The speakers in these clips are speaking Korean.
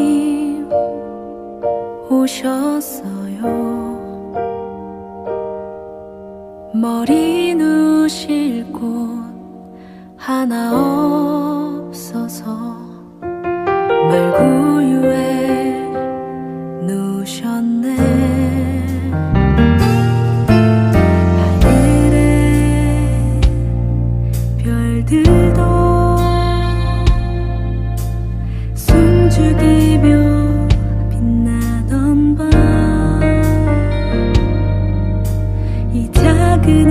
하나님 오셨어요. 머리 누실 곳 하나 없어서 말구유에 누우셨네. 하늘의 별들도 숨죽이며 빛나던 밤, 이 작은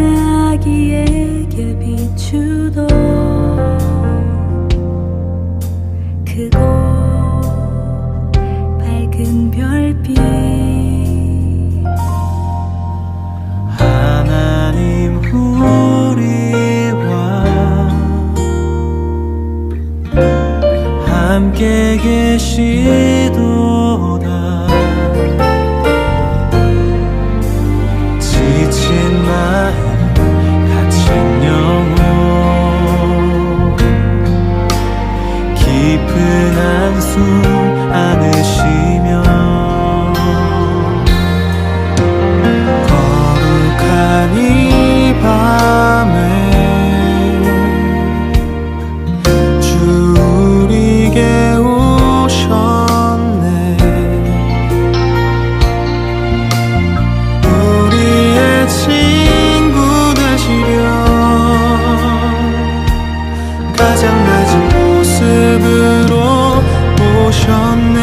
아기에게 비추던 크고 밝은 별빛. 하나님 우리와 함께 계시도다. 지친 마음 갇힌 영혼 깊은 한숨 안으시며 거룩한 이 밤에 주 우리에게 오셨네. 우리의 친구 되시려 가장 낮은 모습으로 오셨네.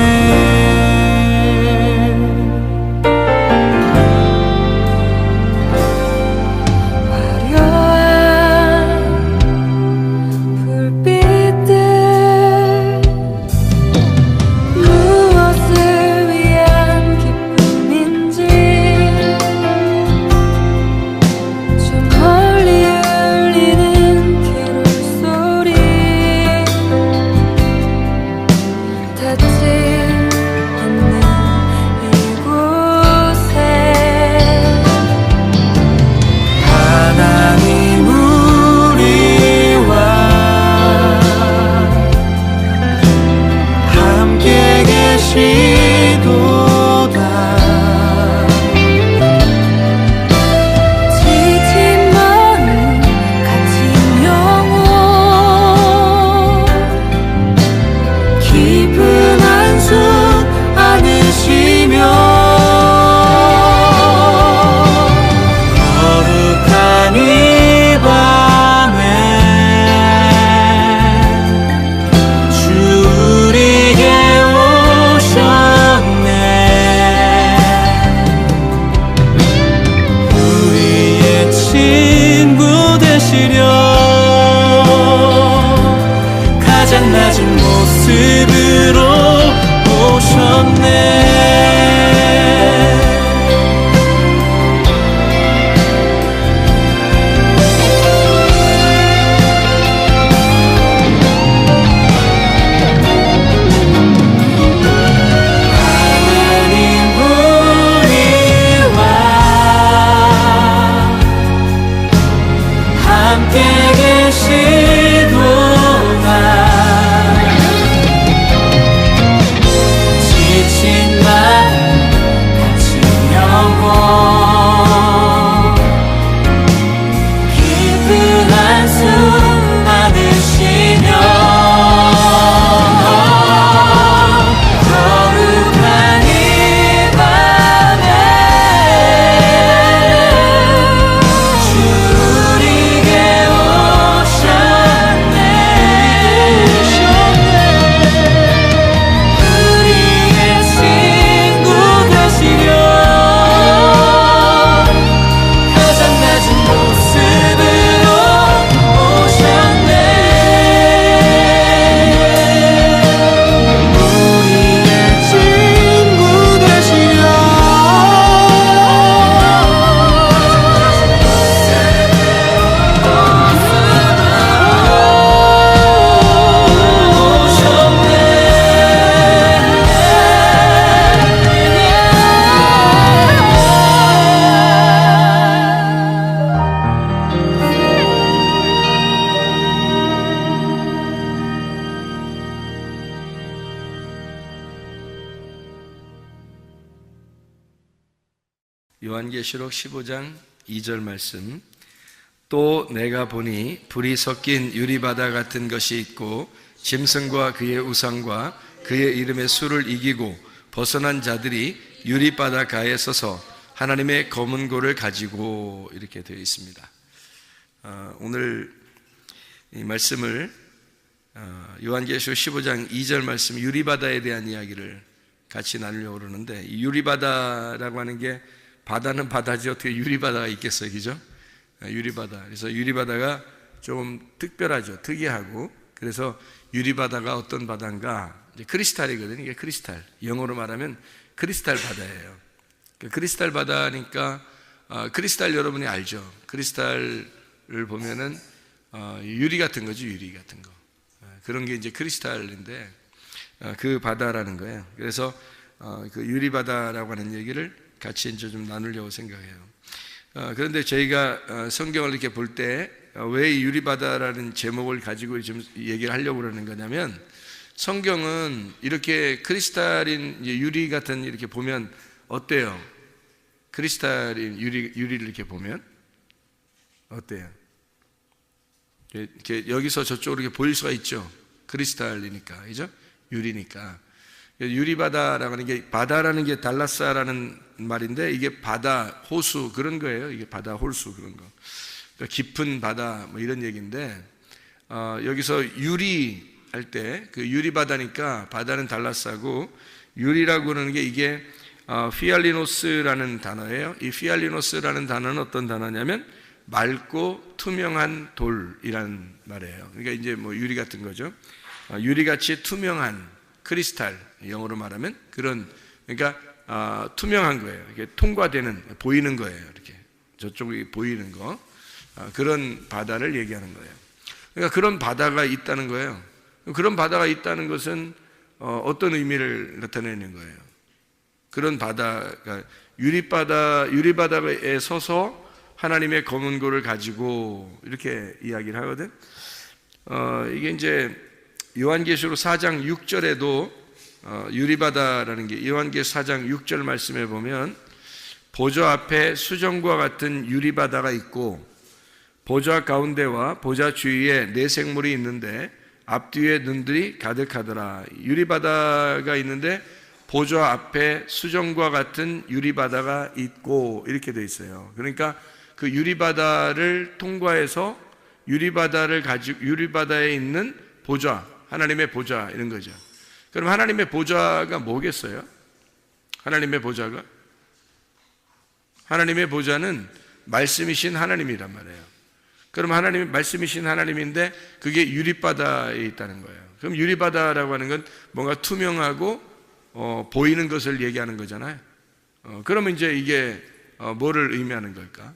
요한계시록 15장 2절 말씀. 또 내가 보니 불이 섞인 유리바다 같은 것이 있고 짐승과 그의 우상과 그의 이름의 수를 이기고 벗어난 자들이 유리바다 가에 서서 하나님의 검은 고를 가지고, 이렇게 되어 있습니다. 오늘 이 말씀을 요한계시록 15장 2절 말씀, 유리바다에 대한 이야기를 같이 나누려고 그러는데, 이 유리바다라고 하는 게, 바다는 바다지 어떻게 유리바다가 있겠어요, 그죠? 유리바다. 그래서 유리바다가 좀 특별하죠, 특이하고. 그래서 유리바다가 어떤 바다인가, 이제 크리스탈이거든요. 이게 크리스탈, 영어로 말하면 크리스탈 바다예요. 크리스탈 바다니까, 크리스탈 여러분이 알죠? 크리스탈을 보면은 유리 같은 거죠, 유리 같은 거. 그런 게 이제 크리스탈인데, 그 바다라는 거예요. 그래서 그 유리바다라고 하는 얘기를 같이 이제 좀 나누려고 생각해요. 그런데 저희가 성경을 이렇게 볼 때 왜 유리바다라는 제목을 가지고 지금 얘기를 하려고 그러는 거냐면, 성경은 이렇게 크리스탈인 유리 같은, 이렇게 보면 어때요? 크리스탈인 유리를 이렇게 보면 어때요? 이렇게 여기서 저쪽으로 이렇게 보일 수가 있죠. 크리스탈이니까, 그죠? 유리니까. 유리바다라고 하는 게, 바다라는 게 달라사라는 말인데, 이게 바다, 호수 그런 거예요. 이게 바다, 호수 그런 거. 그러니까 깊은 바다 뭐 이런 얘기인데, 여기서 유리 할 때 그 유리바다니까 바다는 달라사고, 유리라고 하는 게 이게 피알리노스라는 단어예요. 이 피알리노스라는 단어는 어떤 단어냐면 맑고 투명한 돌이란 말이에요. 그러니까 이제 뭐 유리 같은 거죠. 유리같이 투명한 크리스탈, 영어로 말하면 그런, 그러니까 투명한 거예요. 이게 통과되는, 보이는 거예요. 이렇게 저쪽이 보이는 거, 그런 바다를 얘기하는 거예요. 그러니까 그런 바다가 있다는 거예요. 그런 바다가 있다는 것은 어떤 의미를 나타내는 거예요? 그런 바다가 유리바다에 서서 하나님의 검은 고를 가지고, 이렇게 이야기를 하거든. 이게 이제 요한계시록 4장 6절에도 유리바다라는 게, 요한계시록 4장 6절 말씀에 보면 보좌 앞에 수정과 같은 유리바다가 있고 보좌 가운데와 보좌 주위에 네 생물이 있는데 앞뒤에 눈들이 가득하더라. 유리바다가 있는데 보좌 앞에 수정과 같은 유리바다가 있고, 이렇게 돼 있어요. 그러니까 그 유리바다를 통과해서 유리바다에 있는 보좌, 하나님의 보좌, 이런 거죠. 그럼 하나님의 보좌가 뭐겠어요? 하나님의 보좌는 말씀이신 하나님이란 말이에요. 그럼 하나님이 말씀이신 하나님인데 그게 유리바다에 있다는 거예요. 그럼 유리바다라고 하는 건 뭔가 투명하고 보이는 것을 얘기하는 거잖아요. 그러면 이제 이게 뭐를 의미하는 걸까?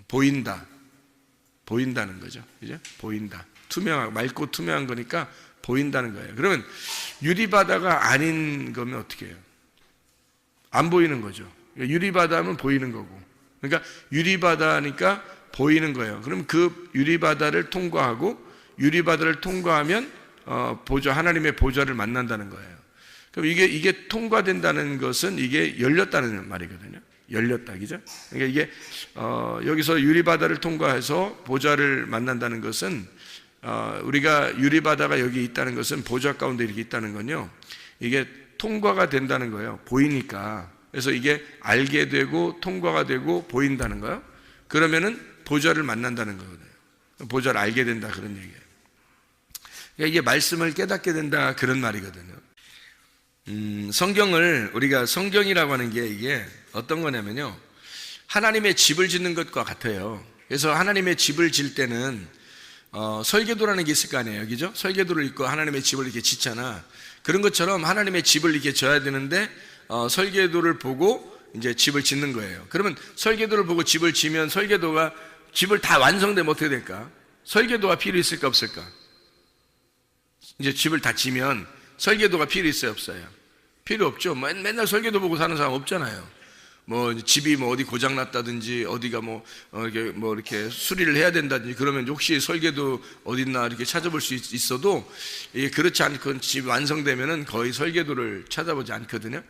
보인다는 거죠. 그죠? 보인다. 투명하고 맑고 투명한 거니까 보인다는 거예요. 그러면 유리바다가 아닌 거면 어떻게 해요? 안 보이는 거죠. 유리바다면 보이는 거고. 그러니까 유리바다니까 보이는 거예요. 그럼 그 유리바다를 통과하면 하나님의 보좌를 만난다는 거예요. 그럼 이게 통과된다는 것은 이게 열렸다는 말이거든요. 열렸다, 그죠? 그러니까 이게 여기서 유리바다를 통과해서 보좌를 만난다는 것은, 우리가 유리바다가 여기 있다는 것은, 보좌 가운데 이렇게 있다는 건요, 이게 통과가 된다는 거예요. 보이니까. 그래서 이게 알게 되고 통과가 되고 보인다는 거예요. 그러면은 보좌를 만난다는 거거든요. 보좌를 알게 된다, 그런 얘기예요. 그러니까 이게 말씀을 깨닫게 된다, 그런 말이거든요. 우리가 성경이라고 하는 게 이게 어떤 거냐면요, 하나님의 집을 짓는 것과 같아요. 그래서 하나님의 집을 질 때는 설계도라는 게 있을 거 아니에요, 그죠? 설계도를 읽고 하나님의 집을 이렇게 짓잖아. 그런 것처럼 하나님의 집을 이렇게 져야 되는데 설계도를 보고 이제 집을 짓는 거예요. 그러면 설계도를 보고 집을 지면 설계도가 집을 다 완성되면 어떻게 될까? 설계도가 필요 있을까 없을까? 이제 집을 다 지면 설계도가 필요 있어요 없어요? 필요 없죠. 맨날 설계도 보고 사는 사람 없잖아요. 뭐 집이 뭐 어디 고장 났다든지 어디가 이렇게 수리를 해야 된다든지 그러면 혹시 설계도 어딨나 이렇게 찾아볼 수 있어도 그렇지 않고 집 완성되면은 거의 설계도를 찾아보지 않거든요.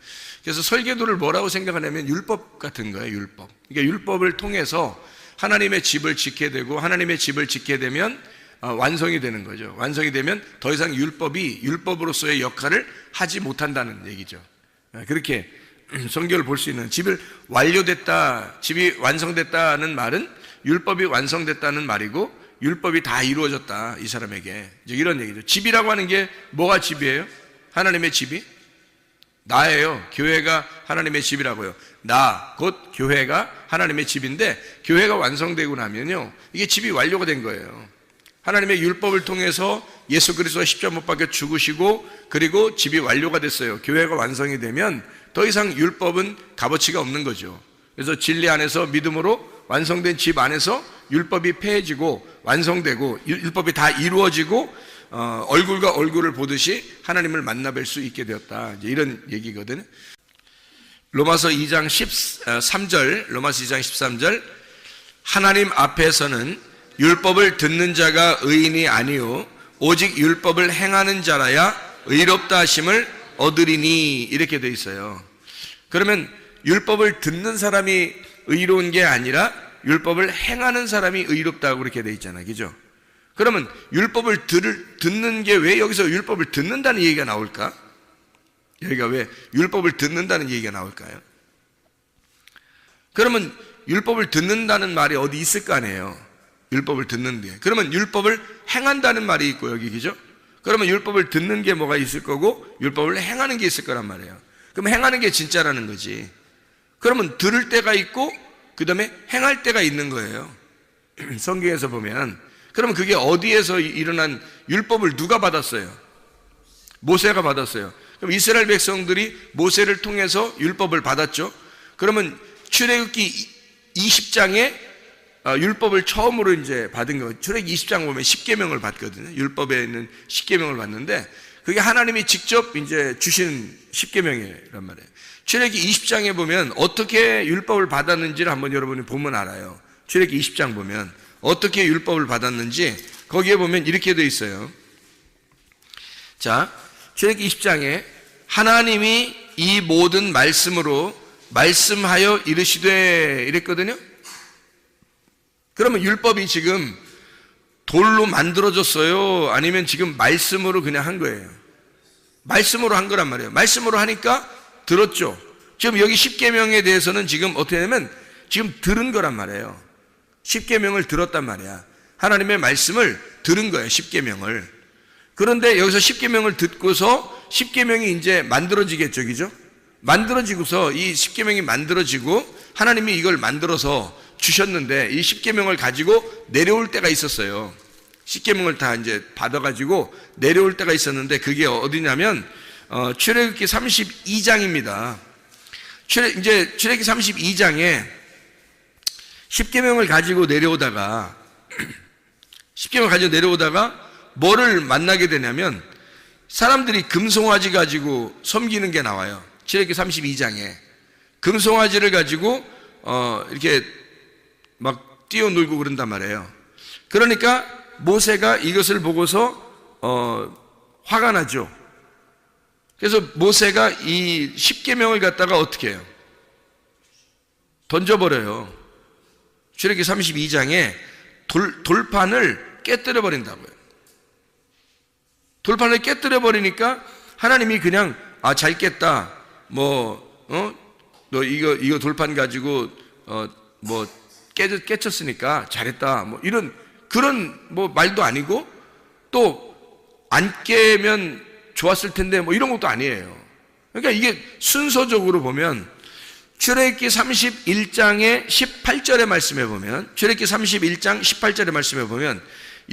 그래서 설계도를 뭐라고 생각하냐면 율법 같은 거예요. 율법. 그러니까 율법을 통해서 하나님의 집을 짓게 되고 하나님의 집을 짓게 되면 완성이 되는 거죠. 완성이 되면 더 이상 율법이 율법으로서의 역할을 하지 못한다는 얘기죠. 그렇게 성경을 볼 수 있는, 집이 완료됐다, 집이 완성됐다는 말은 율법이 완성됐다는 말이고 율법이 다 이루어졌다 이 사람에게, 이제 이런 얘기죠. 집이라고 하는 게 뭐가 집이에요? 하나님의 집이 나예요. 교회가 하나님의 집이라고요. 나 곧 교회가 하나님의 집인데, 교회가 완성되고 나면요 이게 집이 완료가 된 거예요. 하나님의 율법을 통해서 예수 그리스도가 십자가 못 박혀 죽으시고 그리고 집이 완료가 됐어요. 교회가 완성이 되면 더 이상 율법은 값어치가 없는 거죠. 그래서 진리 안에서 믿음으로 완성된 집 안에서 율법이 폐해지고 완성되고 율법이 다 이루어지고 얼굴과 얼굴을 보듯이 하나님을 만나뵐 수 있게 되었다, 이제 이런 얘기거든요. 로마서 2장 13절, 로마서 2장 13절, 하나님 앞에서는 율법을 듣는 자가 의인이 아니요 오직 율법을 행하는 자라야 의롭다 하심을 얻으리니, 이렇게 돼 있어요. 그러면 율법을 듣는 사람이 의로운 게 아니라 율법을 행하는 사람이 의롭다고 그렇게 돼 있잖아요. 그죠? 그러면 율법을 듣는 게 왜 여기서 율법을 듣는다는 얘기가 나올까? 여기가 왜 율법을 듣는다는 얘기가 나올까요? 그러면 율법을 듣는다는 말이 어디 있을 거 아니에요. 율법을 듣는 게. 그러면 율법을 행한다는 말이 있고 여기, 그죠? 그러면 율법을 듣는 게 뭐가 있을 거고 율법을 행하는 게 있을 거란 말이에요. 그럼 행하는 게 진짜라는 거지. 그러면 들을 때가 있고 그 다음에 행할 때가 있는 거예요. 성경에서 보면. 그러면 그게 어디에서 일어난, 율법을 누가 받았어요? 모세가 받았어요. 그럼 이스라엘 백성들이 모세를 통해서 율법을 받았죠. 그러면 출애굽기 20장에 율법을 처음으로 이제 받은 거, 출애굽기 20장 보면 10계명을 받거든요. 율법에 있는 10계명을 받는데 그게 하나님이 직접 이제 주신 10계명이란 말이에요. 출애굽기 20장에 보면 어떻게 율법을 받았는지를 한번 여러분이 보면 알아요. 출애굽기 20장 보면 어떻게 율법을 받았는지 거기에 보면 이렇게 되어 있어요. 자, 출애굽기 20장에 하나님이 이 모든 말씀으로 말씀하여 이르시되, 이랬거든요. 그러면 율법이 지금 돌로 만들어졌어요? 아니면 지금 말씀으로 그냥 한 거예요? 말씀으로 한 거란 말이에요. 말씀으로 하니까 들었죠. 지금 여기 10계명에 대해서는 지금 어떻게 하냐면 지금 들은 거란 말이에요. 10계명을 들었단 말이야. 하나님의 말씀을 들은 거예요. 10계명을. 그런데 여기서 10계명을 듣고서 10계명이 이제 만들어지겠죠. 그죠? 만들어지고서 이 10계명이 만들어지고 하나님이 이걸 만들어서 주셨는데 이 10계명을 가지고 내려올 때가 있었어요. 10계명을 다 이제 받아가지고 내려올 때가 있었는데 그게 어디냐면 출애굽기 32장입니다. 이제 출애굽기 32장에 10계명을 가지고 내려오다가 10계명을 가지고 내려오다가 뭐를 만나게 되냐면 사람들이 금송아지 가지고 섬기는 게 나와요. 출애굽기 32장에 금송아지를 가지고 이렇게 막 뛰어놀고 그런단 말이에요. 그러니까 모세가 이것을 보고서 화가 나죠. 그래서 모세가 이 10계명을 갖다가 어떻게 해요? 던져버려요. 출애굽기 32장에 돌판을 깨뜨려 버린다고요. 돌판을 깨뜨려 버리니까 하나님이 그냥 잘 깼다. 너 이거 돌판 가지고 깨쳤으니까 잘했다. 이런 그런 말도 아니고 또 안 깨면 좋았을 텐데 이런 것도 아니에요. 그러니까 이게 순서적으로 보면 출애굽기 31장의 18절의 말씀에 보면 출애굽기 31장 18절의 말씀에 보면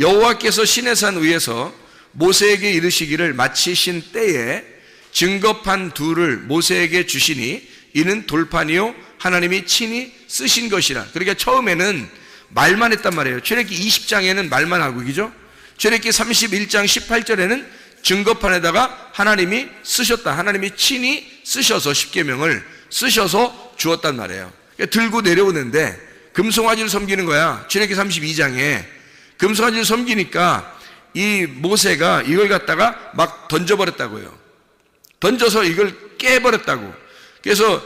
여호와께서 시내산 위에서 모세에게 이르시기를 마치신 때에 증거판 둘을 모세에게 주시니 이는 돌판이요 하나님이 친히 쓰신 것이라. 그러니까 처음에는 말만 했단 말이에요. 출애굽기 20장에는 말만 하고, 그죠? 출애굽기 31장 18절에는 증거판에다가 하나님이 쓰셨다. 하나님이 친히 쓰셔서 10계명을 쓰셔서 주었단 말이에요. 그러니까 들고 내려오는데 금송아지를 섬기는 거야. 출애굽기 32장에 금송아지를 섬기니까 이 모세가 이걸 갖다가 막 던져버렸다고요. 던져서 이걸 깨버렸다고. 그래서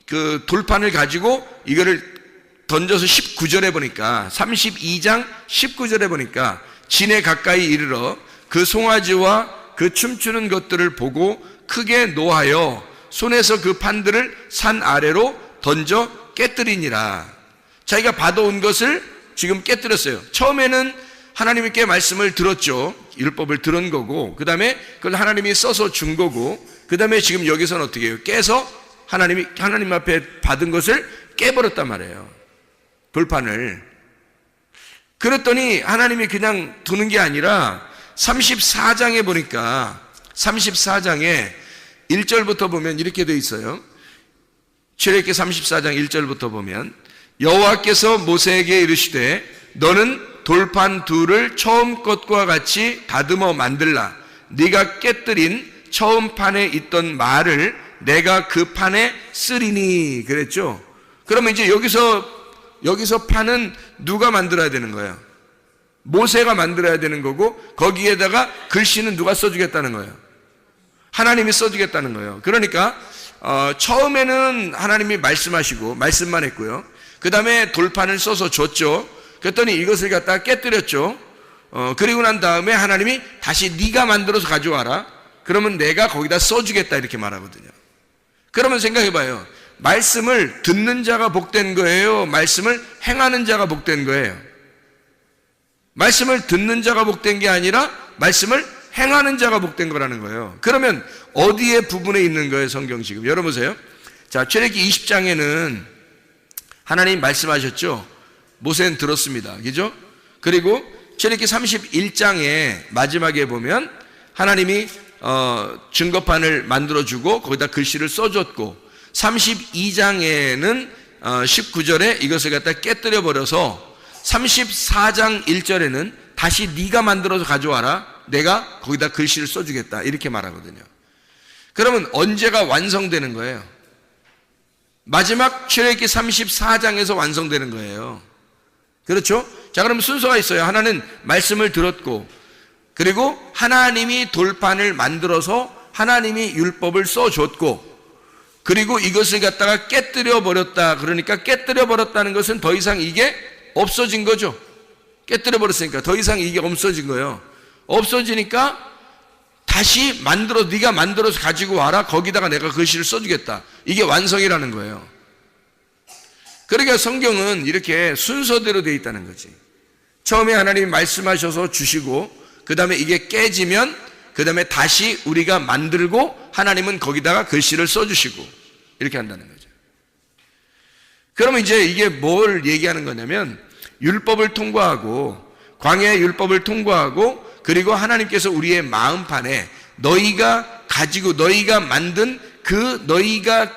그 돌판을 가지고 이거를 던져서 19절에 보니까 32장 19절에 보니까 진에 가까이 이르러 그 송아지와 그 춤추는 것들을 보고 크게 노하여 손에서 그 판들을 산 아래로 던져 깨뜨리니라. 자기가 받아온 것을 지금 깨뜨렸어요. 처음에는 하나님께 말씀을 들었죠. 율법을 들은 거고, 그 다음에 그걸 하나님이 써서 준 거고, 그 다음에 지금 여기서는 어떻게 해요? 깨서 하나님 앞에 받은 것을 깨버렸단 말이에요. 돌판을. 그랬더니 하나님이 그냥 두는 게 아니라 34장에 보니까 34장에 1절부터 보면 이렇게 되어 있어요. 출애굽기 34장 1절부터 보면 여호와께서 모세에게 이르시되 너는 돌판 둘을 처음 것과 같이 다듬어 만들라. 네가 깨뜨린 처음 판에 있던 말을 내가 그 판에 쓰리니 그랬죠. 그러면 이제 여기서 판은 누가 만들어야 되는 거예요? 모세가 만들어야 되는 거고, 거기에다가 글씨는 누가 써주겠다는 거예요? 하나님이 써주겠다는 거예요. 그러니까 처음에는 하나님이 말씀하시고 말씀만 했고요. 그 다음에 돌판을 써서 줬죠. 그랬더니 이것을 갖다가 깨뜨렸죠. 그리고 난 다음에 하나님이 다시 네가 만들어서 가져와라. 그러면 내가 거기다 써주겠다 이렇게 말하거든요. 그러면 생각해봐요. 말씀을 듣는 자가 복된 거예요? 말씀을 행하는 자가 복된 거예요? 말씀을 듣는 자가 복된 게 아니라 말씀을 행하는 자가 복된 거라는 거예요. 그러면 어디에 부분에 있는 거예요? 성경 지금 열어보세요. 자, 출애굽기 20장에는 하나님 말씀하셨죠. 모세는 들었습니다. 그죠? 그리고 출애굽기 31장에 마지막에 보면 하나님이 증거판을 만들어주고 거기다 글씨를 써줬고, 32장에는 19절에 이것을 갖다 깨뜨려 버려서 34장 1절에는 다시 네가 만들어서 가져와라. 내가 거기다 글씨를 써주겠다 이렇게 말하거든요. 그러면 언제가 완성되는 거예요? 마지막 출애굽기 34장에서 완성되는 거예요. 그렇죠? 자, 그럼 순서가 있어요. 하나는 말씀을 들었고, 그리고 하나님이 돌판을 만들어서 하나님이 율법을 써줬고, 그리고 이것을 갖다가 깨뜨려 버렸다. 그러니까 깨뜨려 버렸다는 것은 더 이상 이게 없어진 거죠. 깨뜨려 버렸으니까 더 이상 이게 없어진 거예요. 없어지니까 다시 네가 만들어서 가지고 와라. 거기다가 내가 글씨를 써주겠다. 이게 완성이라는 거예요. 그러니까 성경은 이렇게 순서대로 되어 있다는 거지. 처음에 하나님이 말씀하셔서 주시고, 그 다음에 이게 깨지면 그 다음에 다시 우리가 만들고 하나님은 거기다가 글씨를 써주시고 이렇게 한다는 거죠. 그러면 이제 이게 뭘 얘기하는 거냐면 율법을 통과하고, 광야의 율법을 통과하고, 그리고 하나님께서 우리의 마음판에 너희가 가지고 너희가 만든 너희가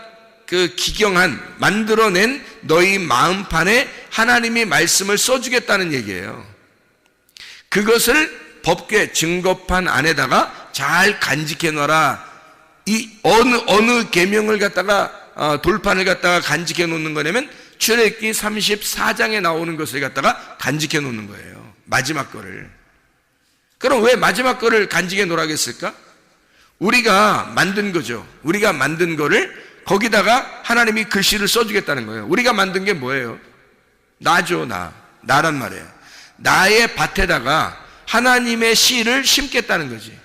기경한 만들어낸 너희 마음판에 하나님이 말씀을 써주겠다는 얘기예요. 그것을 법궤 증거판 안에다가 잘 간직해 놔라. 이 어느 계명을 갖다가 돌판을 갖다가 간직해 놓는 거냐면 출애굽기 34장에 나오는 것을 갖다가 간직해 놓는 거예요. 마지막 거를. 그럼 왜 마지막 거를 간직해 놓으라겠을까? 우리가 만든 거죠. 우리가 만든 거를 거기다가 하나님이 글씨를 써주겠다는 거예요. 우리가 만든 게 뭐예요? 나죠. 나란 말이에요. 나의 밭에다가 하나님의 씨를 심겠다는 거지.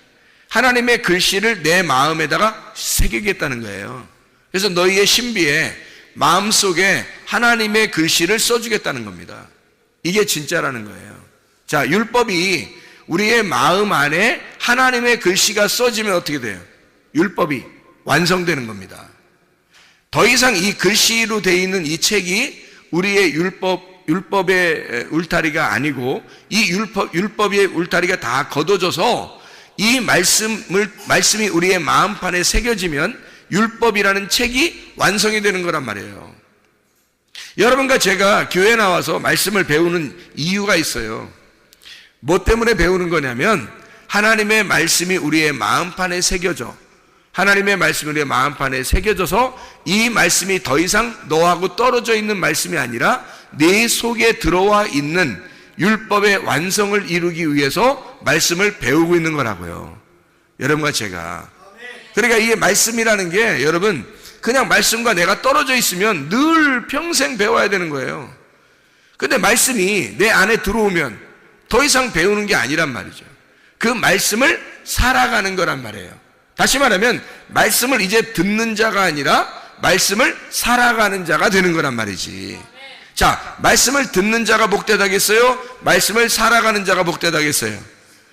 하나님의 글씨를 내 마음에다가 새기겠다는 거예요. 그래서 너희의 신비에 마음속에 하나님의 글씨를 써주겠다는 겁니다. 이게 진짜라는 거예요. 자, 율법이 우리의 마음 안에 하나님의 글씨가 써지면 어떻게 돼요? 율법이 완성되는 겁니다. 더 이상 이 글씨로 되어 있는 이 책이 우리의 율법의 울타리가 아니고, 이 율법의 울타리가 다 걷어져서 이 말씀이 우리의 마음판에 새겨지면 율법이라는 책이 완성이 되는 거란 말이에요. 여러분과 제가 교회에 나와서 말씀을 배우는 이유가 있어요. 뭐 때문에 배우는 거냐면 하나님의 말씀이 우리의 마음판에 새겨져 하나님의 말씀이 우리의 마음판에 새겨져서 이 말씀이 더 이상 너하고 떨어져 있는 말씀이 아니라 네 속에 들어와 있는 율법의 완성을 이루기 위해서 말씀을 배우고 있는 거라고요. 여러분과 제가. 그러니까 이게 말씀이라는 게 여러분 그냥 말씀과 내가 떨어져 있으면 늘 평생 배워야 되는 거예요. 근데 말씀이 내 안에 들어오면 더 이상 배우는 게 아니란 말이죠. 그 말씀을 살아가는 거란 말이에요. 다시 말하면 말씀을 이제 듣는 자가 아니라 말씀을 살아가는 자가 되는 거란 말이지. 자, 말씀을 듣는 자가 복되다겠어요? 말씀을 살아가는 자가 복되다겠어요?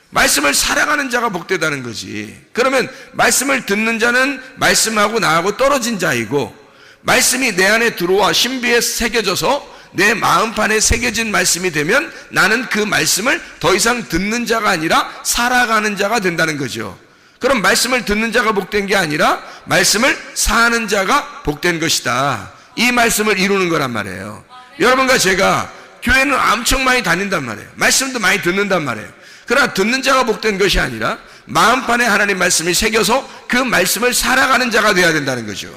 말씀을 살아가는 자가 복되다는 거지. 그러면 말씀을 듣는 자는 말씀하고 나하고 떨어진 자이고, 말씀이 내 안에 들어와 신비에 새겨져서 내 마음판에 새겨진 말씀이 되면 나는 그 말씀을 더 이상 듣는 자가 아니라 살아가는 자가 된다는 거죠. 그럼 말씀을 듣는 자가 복된 게 아니라 말씀을 사는 자가 복된 것이다. 이 말씀을 이루는 거란 말이에요. 여러분과 제가 교회는 엄청 많이 다닌단 말이에요. 말씀도 많이 듣는단 말이에요. 그러나 듣는 자가 복된 것이 아니라 마음판에 하나님 말씀이 새겨서 그 말씀을 살아가는 자가 되어야 된다는 거죠.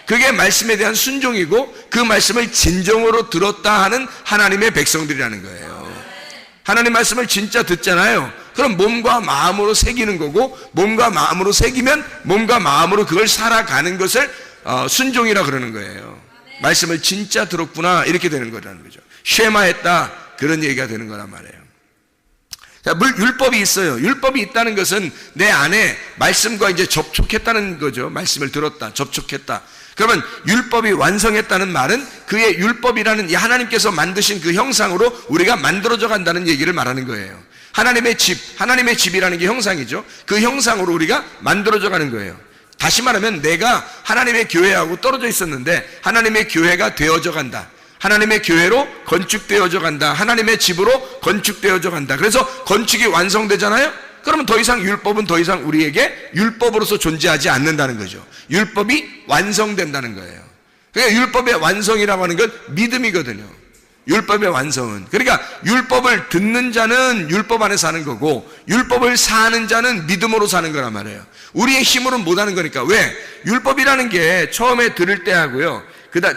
그게 말씀에 대한 순종이고 그 말씀을 진정으로 들었다 하는 하나님의 백성들이라는 거예요. 하나님 말씀을 진짜 듣잖아요. 그럼 몸과 마음으로 새기는 거고, 몸과 마음으로 새기면 몸과 마음으로 그걸 살아가는 것을 순종이라 그러는 거예요. 말씀을 진짜 들었구나 이렇게 되는 거라는 거죠. 쉐마했다 그런 얘기가 되는 거란 말이에요. 자, 율법이 있어요. 율법이 있다는 것은 내 안에 말씀과 이제 접촉했다는 거죠. 말씀을 들었다, 접촉했다. 그러면 율법이 완성했다는 말은 그의 율법이라는 이 하나님께서 만드신 그 형상으로 우리가 만들어져 간다는 얘기를 말하는 거예요. 하나님의 집이라는 게 형상이죠. 그 형상으로 우리가 만들어져 가는 거예요. 다시 말하면 내가 하나님의 교회하고 떨어져 있었는데 하나님의 교회가 되어져 간다. 하나님의 교회로 건축되어져 간다. 하나님의 집으로 건축되어져 간다. 그래서 건축이 완성되잖아요. 그러면 더 이상 율법은 더 이상 우리에게 율법으로서 존재하지 않는다는 거죠. 율법이 완성된다는 거예요. 그러니까 율법의 완성이라고 하는 건 믿음이거든요. 율법의 완성은. 그러니까 율법을 듣는 자는 율법 안에 사는 거고 율법을 사는 자는 믿음으로 사는 거란 말이에요. 우리의 힘으로는 못하는 거니까. 왜? 율법이라는 게 처음에 들을 때 하고요,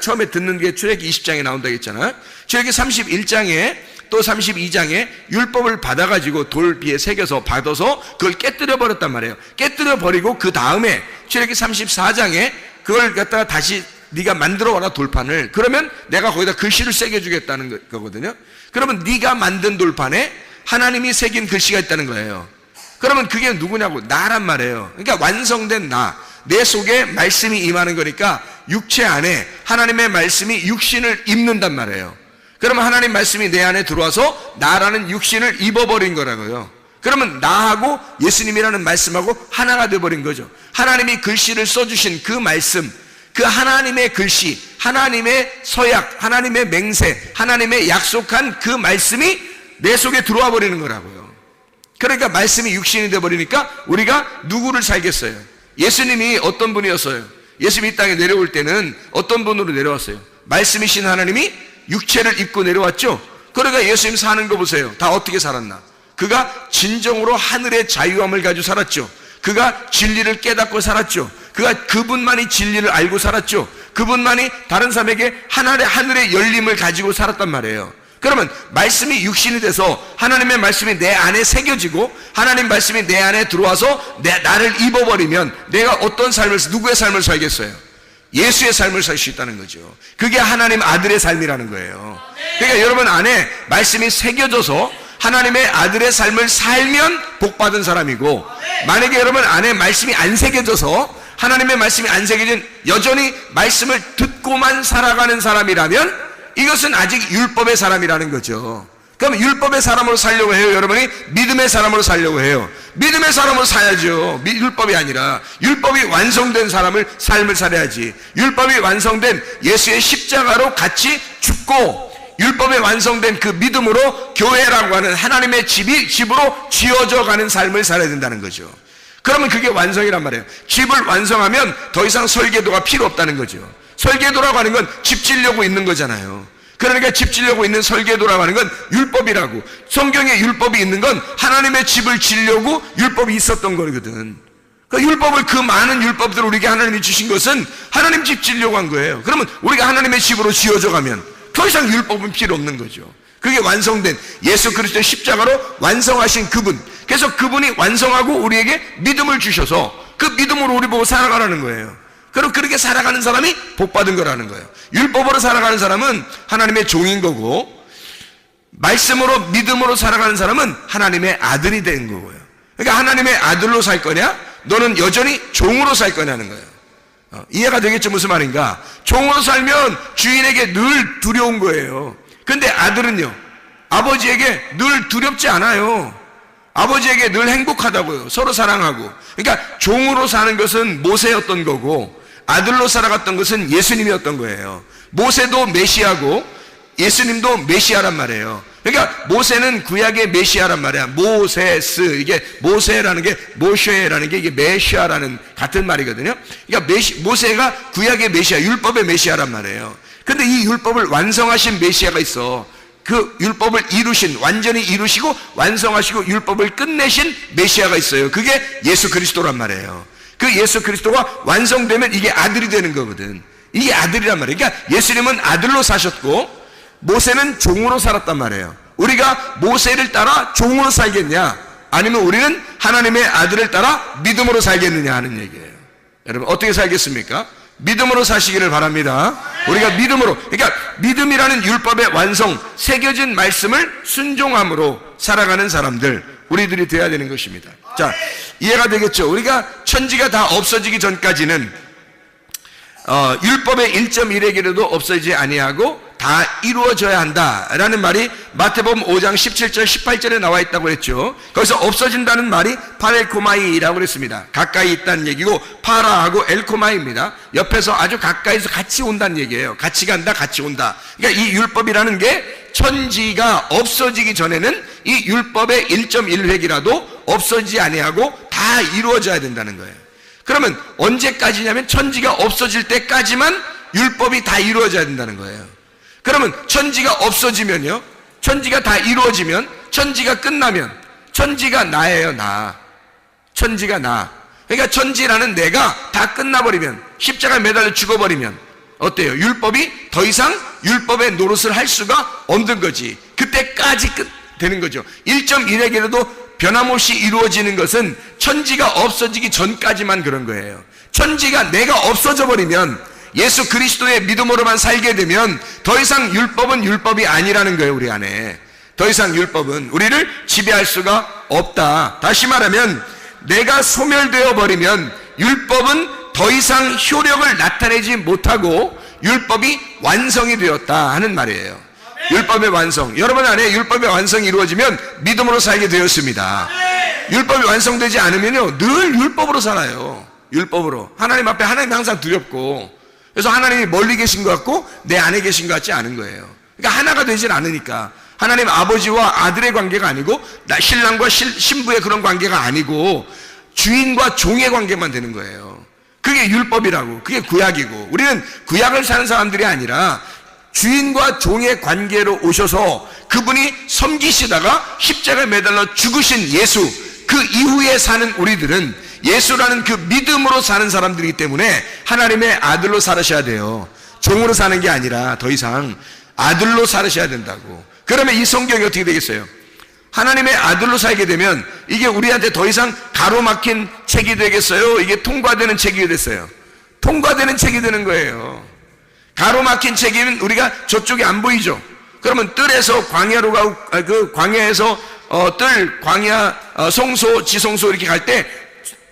처음에 듣는 게 출애굽기 20장에 나온다고 했잖아요. 출애굽기 31장에 또 32장에 율법을 받아가지고 돌비에 새겨서 받아서 그걸 깨뜨려 버렸단 말이에요. 깨뜨려 버리고 그 다음에 출애굽기 34장에 그걸 갖다가 다시 네가 만들어 와라 돌판을. 그러면 내가 거기다 글씨를 새겨주겠다는 거거든요. 그러면 네가 만든 돌판에 하나님이 새긴 글씨가 있다는 거예요. 그러면 그게 누구냐고? 나란 말이에요. 그러니까 완성된 나, 내 속에 말씀이 임하는 거니까 육체 안에 하나님의 말씀이 육신을 입는단 말이에요. 그러면 하나님 말씀이 내 안에 들어와서 나라는 육신을 입어버린 거라고요. 그러면 나하고 예수님이라는 말씀하고 하나가 되어버린 거죠. 하나님이 글씨를 써주신 그 말씀, 그 하나님의 글씨, 하나님의 서약, 하나님의 맹세, 하나님의 약속한 그 말씀이 내 속에 들어와 버리는 거라고요. 그러니까 말씀이 육신이 되어버리니까 우리가 누구를 살겠어요? 예수님이 어떤 분이었어요? 예수님이 이 땅에 내려올 때는 어떤 분으로 내려왔어요? 말씀이신 하나님이 육체를 입고 내려왔죠. 그러니까 예수님 사는 거 보세요. 다 어떻게 살았나? 그가 진정으로 하늘의 자유함을 가지고 살았죠. 그가 진리를 깨닫고 살았죠. 그분만이 진리를 알고 살았죠. 그분만이 다른 사람에게 하늘의 열림을 가지고 살았단 말이에요. 그러면 말씀이 육신이 돼서 하나님의 말씀이 내 안에 새겨지고 하나님 말씀이 내 안에 들어와서 나를 입어버리면 내가 어떤 삶을, 누구의 삶을 살겠어요? 예수의 삶을 살 수 있다는 거죠. 그게 하나님 아들의 삶이라는 거예요. 그러니까 여러분 안에 말씀이 새겨져서 하나님의 아들의 삶을 살면 복받은 사람이고, 만약에 여러분 안에 말씀이 안 새겨져서 하나님의 말씀이 안 새겨진 여전히 말씀을 듣고만 살아가는 사람이라면 이것은 아직 율법의 사람이라는 거죠. 그럼 율법의 사람으로 살려고 해요? 여러분이 믿음의 사람으로 살려고 해요? 믿음의 사람으로 살야죠. 율법이 아니라 율법이 완성된 삶을 살아야지. 율법이 완성된 예수의 십자가로 같이 죽고 율법에 완성된 그 믿음으로 교회라고 하는 하나님의 집으로 지어져 가는 삶을 살아야 된다는 거죠. 그러면 그게 완성이란 말이에요. 집을 완성하면 더 이상 설계도가 필요 없다는 거죠. 설계도라고 하는 건 집 지려고 있는 거잖아요. 그러니까 집 지려고 있는 설계도라고 하는 건 율법이라고. 성경에 율법이 있는 건 하나님의 집을 지려고 율법이 있었던 거거든. 그 율법을, 그 많은 율법들을 우리에게 하나님이 주신 것은 하나님 집 지으려고 한 거예요. 그러면 우리가 하나님의 집으로 지어져 가면 더 이상 율법은 필요 없는 거죠. 그게 완성된 예수 그리스도의 십자가로 완성하신 그분. 그래서 그분이 완성하고 우리에게 믿음을 주셔서 그 믿음으로 우리 보고 살아가라는 거예요. 그럼 그렇게 살아가는 사람이 복받은 거라는 거예요. 율법으로 살아가는 사람은 하나님의 종인 거고, 말씀으로 믿음으로 살아가는 사람은 하나님의 아들이 된 거고요. 그러니까 하나님의 아들로 살 거냐, 너는 여전히 종으로 살 거냐는 거예요. 이해가 되겠죠? 무슨 말인가? 종으로 살면 주인에게 늘 두려운 거예요. 근데 아들은요, 아버지에게 늘 두렵지 않아요. 아버지에게 늘 행복하다고요. 서로 사랑하고. 그러니까 종으로 사는 것은 모세였던 거고, 아들로 살아갔던 것은 예수님이었던 거예요. 모세도 메시아고 예수님도 메시아란 말이에요. 그러니까 모세는 구약의 메시아란 말이야. 모세스, 이게 모세라는 게 모쉐라는 게 이게 메시아라는 같은 말이거든요. 그러니까 모세가 구약의 메시아, 율법의 메시아란 말이에요. 근데 이 율법을 완성하신 메시아가 있어. 그 율법을 이루신, 완전히 이루시고 완성하시고 율법을 끝내신 메시아가 있어요. 그게 예수 그리스도란 말이에요. 그 예수 그리스도가 완성되면 이게 아들이 되는 거거든. 이게 아들이란 말이에요. 그러니까 예수님은 아들로 사셨고 모세는 종으로 살았단 말이에요. 우리가 모세를 따라 종으로 살겠냐, 아니면 우리는 하나님의 아들을 따라 믿음으로 살겠느냐 하는 얘기예요. 여러분 어떻게 살겠습니까? 믿음으로 사시기를 바랍니다. 우리가 믿음으로, 그러니까 믿음이라는 율법의 완성, 새겨진 말씀을 순종함으로 살아가는 사람들, 우리들이 되어야 되는 것입니다. 자, 이해가 되겠죠? 우리가 천지가 다 없어지기 전까지는 율법의 1.1획이라도 없어지지 아니하고 다 이루어져야 한다라는 말이 마태복음 5장 17절 18절에 나와 있다고 했죠. 거기서 없어진다는 말이 파렐코마이라고 그랬습니다. 가까이 있다는 얘기고, 파라하고 엘코마이입니다. 옆에서 아주 가까이서 같이 온다는 얘기예요. 같이 간다, 같이 온다. 그러니까 이 율법이라는 게 천지가 없어지기 전에는 이 율법의 1.1획이라도 없어지지 아니하고 다 이루어져야 된다는 거예요. 그러면 언제까지냐면 천지가 없어질 때까지만 율법이 다 이루어져야 된다는 거예요. 그러면 천지가 없어지면요, 천지가 다 이루어지면, 천지가 끝나면 천지가 나예요. 나. 천지가 나. 그러니까 천지라는 내가 다 끝나버리면, 십자가에 매달려 죽어버리면 어때요? 율법이 더 이상 율법의 노릇을 할 수가 없는 거지. 그때까지 되는 거죠. 1.1획이라도 변함없이 이루어지는 것은 천지가 없어지기 전까지만 그런 거예요. 천지가 내가 없어져 버리면, 예수 그리스도의 믿음으로만 살게 되면 더 이상 율법은 율법이 아니라는 거예요. 우리 안에 더 이상 율법은 우리를 지배할 수가 없다. 다시 말하면 내가 소멸되어 버리면 율법은 더 이상 효력을 나타내지 못하고 율법이 완성이 되었다 하는 말이에요. 율법의 완성, 여러분 안에 율법의 완성이 이루어지면 믿음으로 살게 되었습니다. 율법이 완성되지 않으면요, 늘 율법으로 살아요. 율법으로. 하나님 앞에 하나님이 항상 두렵고, 그래서 하나님이 멀리 계신 것 같고 내 안에 계신 것 같지 않은 거예요. 그러니까 하나가 되질 않으니까. 하나님 아버지와 아들의 관계가 아니고, 신랑과 신부의 그런 관계가 아니고 주인과 종의 관계만 되는 거예요. 그게 율법이라고. 그게 구약이고, 우리는 구약을 사는 사람들이 아니라 주인과 종의 관계로 오셔서 그분이 섬기시다가 십자가에 매달려 죽으신 예수, 그 이후에 사는 우리들은 예수라는 그 믿음으로 사는 사람들이기 때문에 하나님의 아들로 살으셔야 돼요. 종으로 사는 게 아니라 더 이상 아들로 살으셔야 된다고. 그러면 이 성경이 어떻게 되겠어요? 하나님의 아들로 살게 되면 이게 우리한테 더 이상 가로막힌 책이 되겠어요? 이게 통과되는 책이 됐어요. 통과되는 책이 되는 거예요. 가로막힌 책이면 우리가 저쪽이 안 보이죠. 그러면 뜰에서 광야로 가고, 그 광야에서 뜰, 광야, 송소, 지송소 이렇게 갈 때,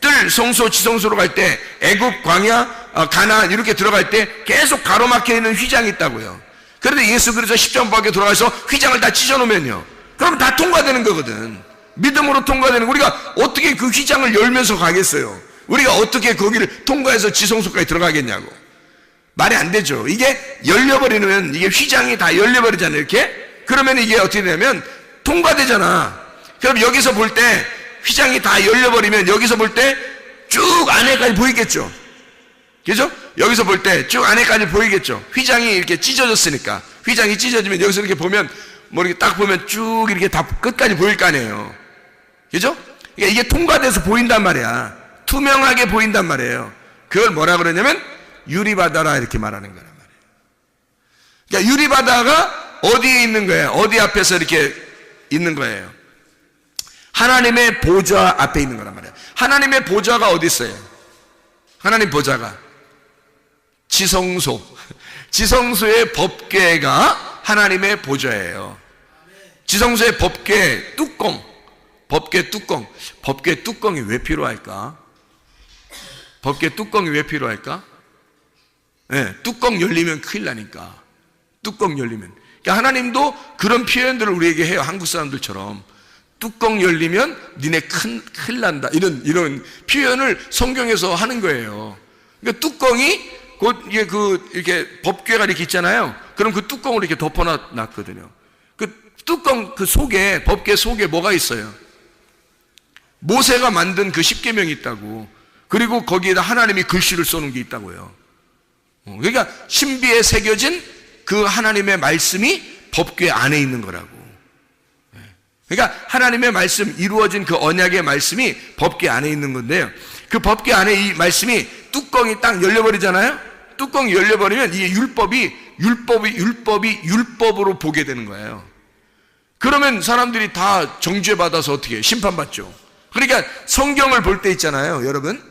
뜰, 송소, 지송소로 갈 때, 애굽, 광야, 가나안 이렇게 들어갈 때 계속 가로막혀 있는 휘장이 있다고요. 그런데 예수 그리스도 십자가 밖에 돌아가서 휘장을 다 찢어놓으면요, 그럼 다 통과되는 거거든. 믿음으로 통과되는, 우리가 어떻게 그 휘장을 열면서 가겠어요? 우리가 어떻게 거기를 통과해서 지성소까지 들어가겠냐고. 말이 안 되죠. 이게 열려버리면, 이게 휘장이 다 열려버리잖아요. 이렇게. 그러면 이게 어떻게 되냐면 통과되잖아. 그럼 여기서 볼 때 휘장이 다 열려버리면 여기서 볼 때 쭉 안에까지 보이겠죠. 그죠? 여기서 볼 때 쭉 안에까지 보이겠죠. 휘장이 이렇게 찢어졌으니까. 휘장이 찢어지면 여기서 이렇게 보면, 뭐 이렇게 딱 보면 쭉 이렇게 다 끝까지 보일 거 아니에요. 그죠? 이게 통과돼서 보인단 말이야. 투명하게 보인단 말이에요. 그걸 뭐라 그러냐면 유리바다라 이렇게 말하는 거란 말이에요. 그러니까 유리바다가 어디에 있는 거예요? 어디 앞에서 이렇게 있는 거예요? 하나님의 보좌 앞에 있는 거란 말이에요. 하나님의 보좌가 어디 있어요? 하나님 보좌가 지성소, 지성소의 법궤가 하나님의 보좌예요. 지성소의 법궤 뚜껑, 법궤 뚜껑이 왜 필요할까? 법궤 뚜껑이 왜 필요할까? 네, 뚜껑 열리면 큰일 나니까. 뚜껑 열리면. 그러니까 하나님도 그런 표현들을 우리에게 해요. 한국 사람들처럼. 뚜껑 열리면 니네 큰일 난다. 이런 표현을 성경에서 하는 거예요. 그러니까 뚜껑이 곧 이렇게 법궤가 이렇게 있잖아요. 그럼 그 뚜껑을 이렇게 덮어놨거든요. 그 뚜껑 그 속에, 법궤 속에 뭐가 있어요? 모세가 만든 그 십계명이 있다고. 그리고 거기에다 하나님이 글씨를 써놓은 게 있다고요. 그러니까 신비에 새겨진 그 하나님의 말씀이 법궤 안에 있는 거라고. 그러니까 하나님의 말씀, 이루어진 그 언약의 말씀이 법궤 안에 있는 건데요. 그 법궤 안에 이 말씀이 뚜껑이 딱 열려버리잖아요. 뚜껑이 열려버리면 이게 율법으로 보게 되는 거예요. 그러면 사람들이 다 정죄 받아서 어떻게 해요? 심판받죠. 그러니까 성경을 볼 때 있잖아요, 여러분.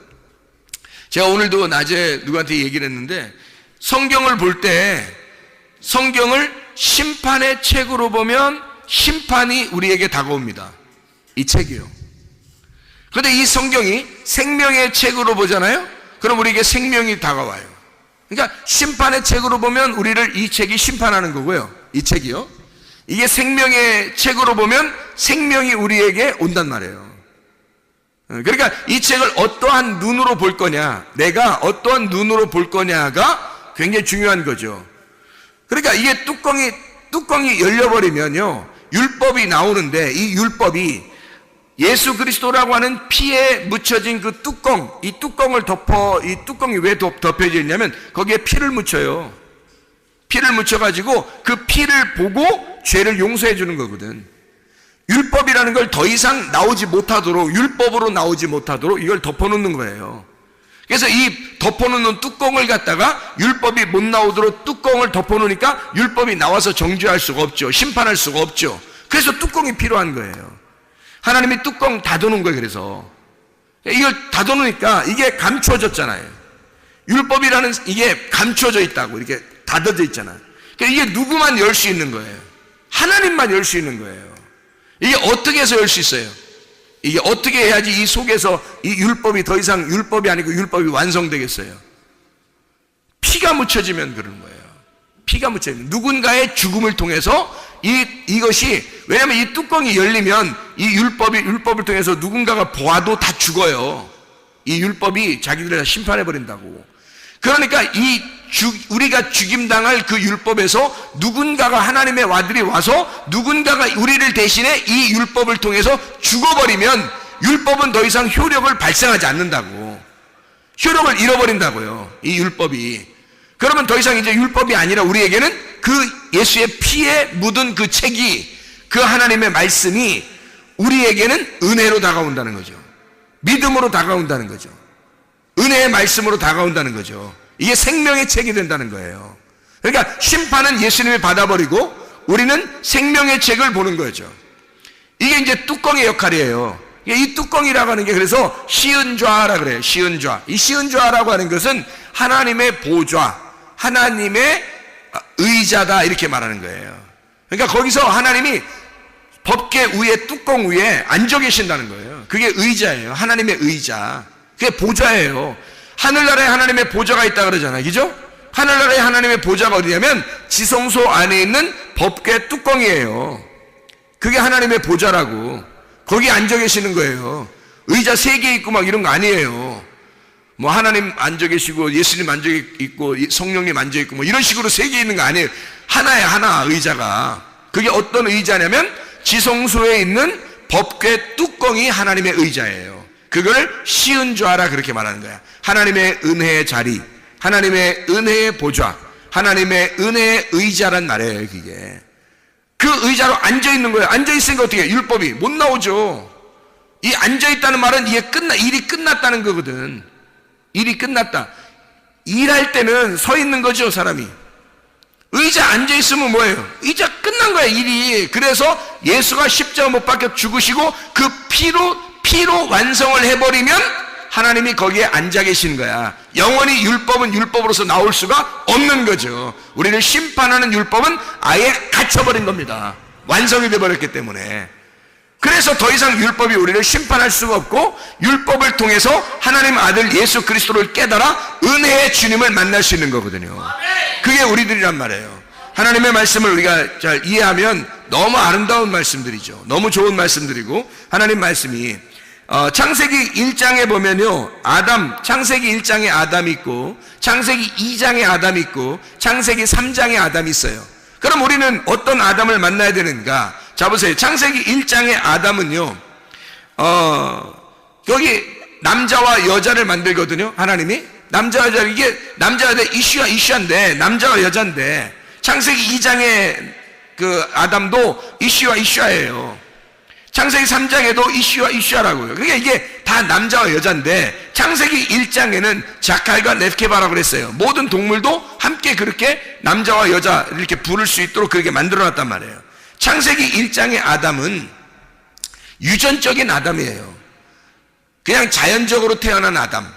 제가 오늘도 낮에 누구한테 얘기를 했는데, 성경을 볼 때 성경을 심판의 책으로 보면 심판이 우리에게 다가옵니다. 이 책이요. 그런데 이 성경이 생명의 책으로 보잖아요. 그럼 우리에게 생명이 다가와요. 그러니까 심판의 책으로 보면 우리를 이 책이 심판하는 거고요. 이 책이요. 이게 생명의 책으로 보면 생명이 우리에게 온단 말이에요. 그러니까 이 책을 어떠한 눈으로 볼 거냐, 내가 어떠한 눈으로 볼 거냐가 굉장히 중요한 거죠. 그러니까 이게 뚜껑이 열려버리면요, 율법이 나오는데, 이 율법이 예수 그리스도라고 하는 피에 묻혀진 그 뚜껑, 이 뚜껑을 이 뚜껑이 왜 덮여져 있냐면 거기에 피를 묻혀요. 피를 묻혀가지고 그 피를 보고 죄를 용서해 주는 거거든. 율법이라는 걸 더 이상 나오지 못하도록, 율법으로 나오지 못하도록 이걸 덮어놓는 거예요. 그래서 이 덮어놓는 뚜껑을 갖다가 율법이 못 나오도록 뚜껑을 덮어놓으니까 율법이 나와서 정죄할 수가 없죠. 심판할 수가 없죠. 그래서 뚜껑이 필요한 거예요. 하나님이 뚜껑 닫아놓은 거예요. 그래서 이걸 닫아놓으니까 이게 감춰졌잖아요. 율법이라는 이게 감춰져 있다고, 이렇게 닫아져 있잖아요. 그러니까 이게 누구만 열 수 있는 거예요? 하나님만 열 수 있는 거예요. 이게 어떻게 해서 열 수 있어요? 이게 어떻게 해야지 이 속에서 이 율법이 더 이상 율법이 아니고 율법이 완성되겠어요? 피가 묻혀지면 그러는 거예요. 피가 묻혀지면 누군가의 죽음을 통해서 이것이, 왜냐하면 이 뚜껑이 열리면 이 율법을 통해서 누군가가 보아도 다 죽어요. 이 율법이 자기들을 다 심판해 버린다고. 그러니까 우리가 죽임당할 그 율법에서 누군가가, 하나님의 아들이 와서 누군가가 우리를 대신해 이 율법을 통해서 죽어버리면 율법은 더 이상 효력을 발생하지 않는다고. 효력을 잃어버린다고요, 이 율법이. 그러면 더 이상 이제 율법이 아니라 우리에게는 그 예수의 피에 묻은 그 책이, 그 하나님의 말씀이 우리에게는 은혜로 다가온다는 거죠. 믿음으로 다가온다는 거죠. 은혜의 말씀으로 다가온다는 거죠. 이게 생명의 책이 된다는 거예요. 그러니까 심판은 예수님이 받아버리고 우리는 생명의 책을 보는 거죠. 이게 이제 뚜껑의 역할이에요. 이 뚜껑이라고 하는 게 그래서 시은좌라 그래요. 시은좌. 이 시은좌라고 하는 것은 하나님의 보좌, 하나님의 의자다, 이렇게 말하는 거예요. 그러니까 거기서 하나님이 법궤 위에, 뚜껑 위에 앉아 계신다는 거예요. 그게 의자예요. 하나님의 의자. 그게 보좌예요. 하늘나라에 하나님의 보좌가 있다 그러잖아요. 그죠? 하늘나라에 하나님의 보좌가 어디냐면 지성소 안에 있는 법궤 뚜껑이에요. 그게 하나님의 보좌라고. 거기 앉아 계시는 거예요. 의자 3개 있고 막 이런 거 아니에요. 뭐 하나님 앉아 계시고 예수님 앉아 있고 성령님 앉아 있고 뭐 이런 식으로 3개 있는 거 아니에요. 하나에 하나 의자가. 그게 어떤 의자냐면 지성소에 있는 법궤 뚜껑이 하나님의 의자예요. 그걸 시은좌라 그렇게 말하는 거야. 하나님의 은혜의 자리, 하나님의 은혜의 보좌, 하나님의 은혜의 의자란 말이에요. 그게 그 의자로 앉아 있는 거예요. 앉아 있으니까 어떻게 해요? 율법이 못 나오죠. 이 앉아있다는 말은 일이 끝났다는 거거든. 일이 끝났다. 일할 때는 서 있는 거죠, 사람이. 의자 앉아있으면 뭐예요? 의자 끝난 거야, 일이. 그래서 예수가 십자가 못 박혀 죽으시고 그 피로 완성을 해버리면 하나님이 거기에 앉아 계신 거야. 영원히 율법은 율법으로서 나올 수가 없는 거죠. 우리를 심판하는 율법은 아예 갇혀버린 겁니다. 완성이 돼버렸기 때문에. 그래서 더 이상 율법이 우리를 심판할 수가 없고, 율법을 통해서 하나님 아들 예수 그리스도를 깨달아 은혜의 주님을 만날 수 있는 거거든요. 그게 우리들이란 말이에요. 하나님의 말씀을 우리가 잘 이해하면 너무 아름다운 말씀들이죠. 너무 좋은 말씀들이고, 하나님 말씀이 창세기 1장에 보면요, 창세기 1장에 아담이 있고, 창세기 2장에 아담이 있고, 창세기 3장에 아담이 있어요. 그럼 우리는 어떤 아담을 만나야 되는가? 자, 보세요. 창세기 1장의 아담은요, 여기 남자와 여자를 만들거든요, 하나님이. 남자와 여자, 이게 남자와 여자 이슈인데, 남자와 여자인데, 창세기 2장의 그 아담도 이슈예요. 창세기 3장에도 이슈라고요. 그러니까 이게 다 남자와 여자인데, 창세기 1장에는 자칼과 렙케바라고 그랬어요. 모든 동물도 함께 그렇게 남자와 여자 이렇게 부를 수 있도록 그렇게 만들어놨단 말이에요. 창세기 1장의 아담은 유전적인 아담이에요. 그냥 자연적으로 태어난 아담.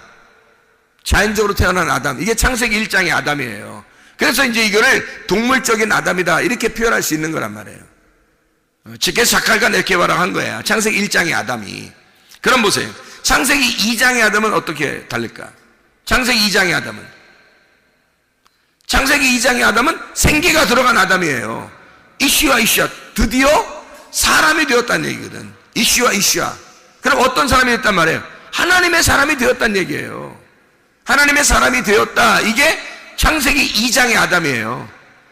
이게 창세기 1장의 아담이에요. 그래서 이제 이거를 동물적인 아담이다 이렇게 표현할 수 있는 거란 말이에요. 그래서 자칼과 렙케바라고 한 거야, 창세기 1장의 아담이. 그럼 보세요. 창세기 2장의 아담은 어떻게 다를까? 창세기 2장의 아담은 생기가 들어간 아담이에요. 이슈와 드디어 사람이 되었다는 얘기거든. 이슈와 그럼 어떤 사람이 됐단 말이에요? 하나님의 사람이 되었다는 얘기예요. 하나님의 사람이 되었다, 이게 창세기 2장의 아담이에요.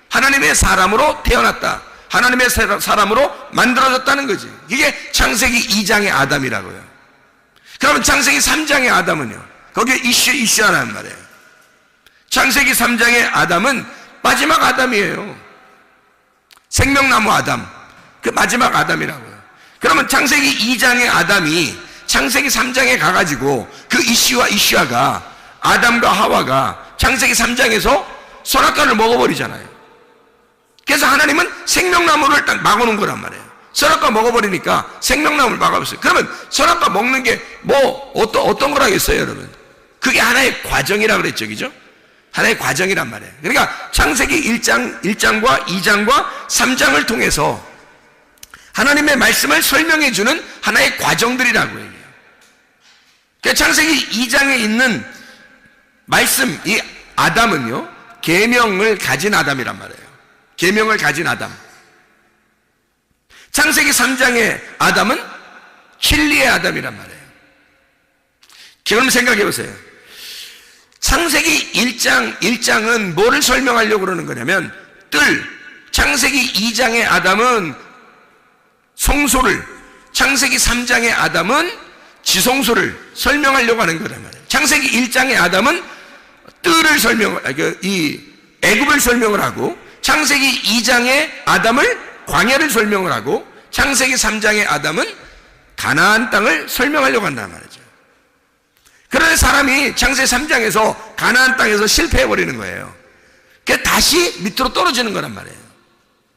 하나님의 사람으로 태어났다, 하나님의 사람으로 만들어졌다는 거지. 이게 창세기 2장의 아담이라고요. 그러면 창세기 3장의 아담은요, 거기에 이슈라는 말이에요. 창세기 3장의 아담은 마지막 아담이에요. 생명나무 아담, 그 마지막 아담이라고요. 그러면 창세기 2장의 아담이 창세기 3장에 가가지고 그 이슈아가 아담과 하와가 창세기 3장에서 선악과를 먹어버리잖아요. 그래서 하나님은 생명나무를 딱 막아놓은 거란 말이에요. 선악과 먹어버리니까 생명나무를 막아버렸어요. 그러면 선악과 먹는 게 어떤 거라겠어요, 여러분? 그게 하나의 과정이라고 그랬죠, 그죠? 하나의 과정이란 말이에요. 그러니까 창세기 1장과 2장과 3장을 통해서 하나님의 말씀을 설명해주는 하나의 과정들이라고 얘기해요. 그러니까 창세기 2장에 있는 말씀, 이 아담은요, 계명을 가진 아담이란 말이에요. 계명을 가진 아담. 창세기 3장의 아담은 진리의 아담이란 말이에요. 그럼 생각해 보세요. 창세기 1장은 뭐를 설명하려고 그러는 거냐면 창세기 2장의 아담은 성소를, 창세기 3장의 아담은 지성소를 설명하려고 하는 거란 말이에요. 창세기 1장의 아담은 이 애굽을 설명을 하고, 창세기 2장의 아담을 광야를 설명을 하고, 창세기 3장의 아담은 가나안 땅을 설명하려고 한단 말이죠. 그런데 사람이 창세기 3장에서 가나안 땅에서 실패해버리는 거예요. 그래서 다시 밑으로 떨어지는 거란 말이에요.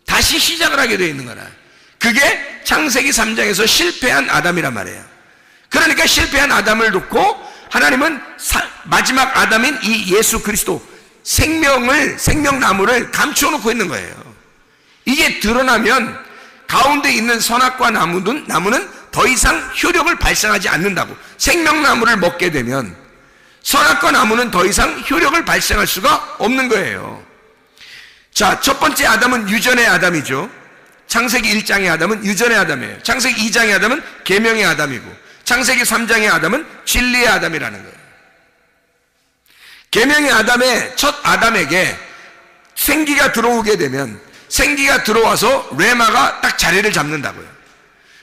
다시 시작을 하게 되어 있는 거라. 그게 창세기 3장에서 실패한 아담이란 말이에요. 그러니까 실패한 아담을 놓고 하나님은 마지막 아담인 이 예수 그리스도, 생명나무를 감추어 놓고 있는 거예요. 이게 드러나면 가운데 있는 선악과 나무는 더 이상 효력을 발생하지 않는다고. 생명나무를 먹게 되면 선악과 나무는 더 이상 효력을 발생할 수가 없는 거예요. 자, 첫 번째 아담은 유전의 아담이죠. 창세기 1장의 아담은 유전의 아담이에요. 창세기 2장의 아담은 계명의 아담이고, 창세기 3장의 아담은 진리의 아담이라는 거예요. 계명의 아담의 첫 아담에게 생기가 들어오게 되면, 생기가 들어와서 레마가 딱 자리를 잡는다고요.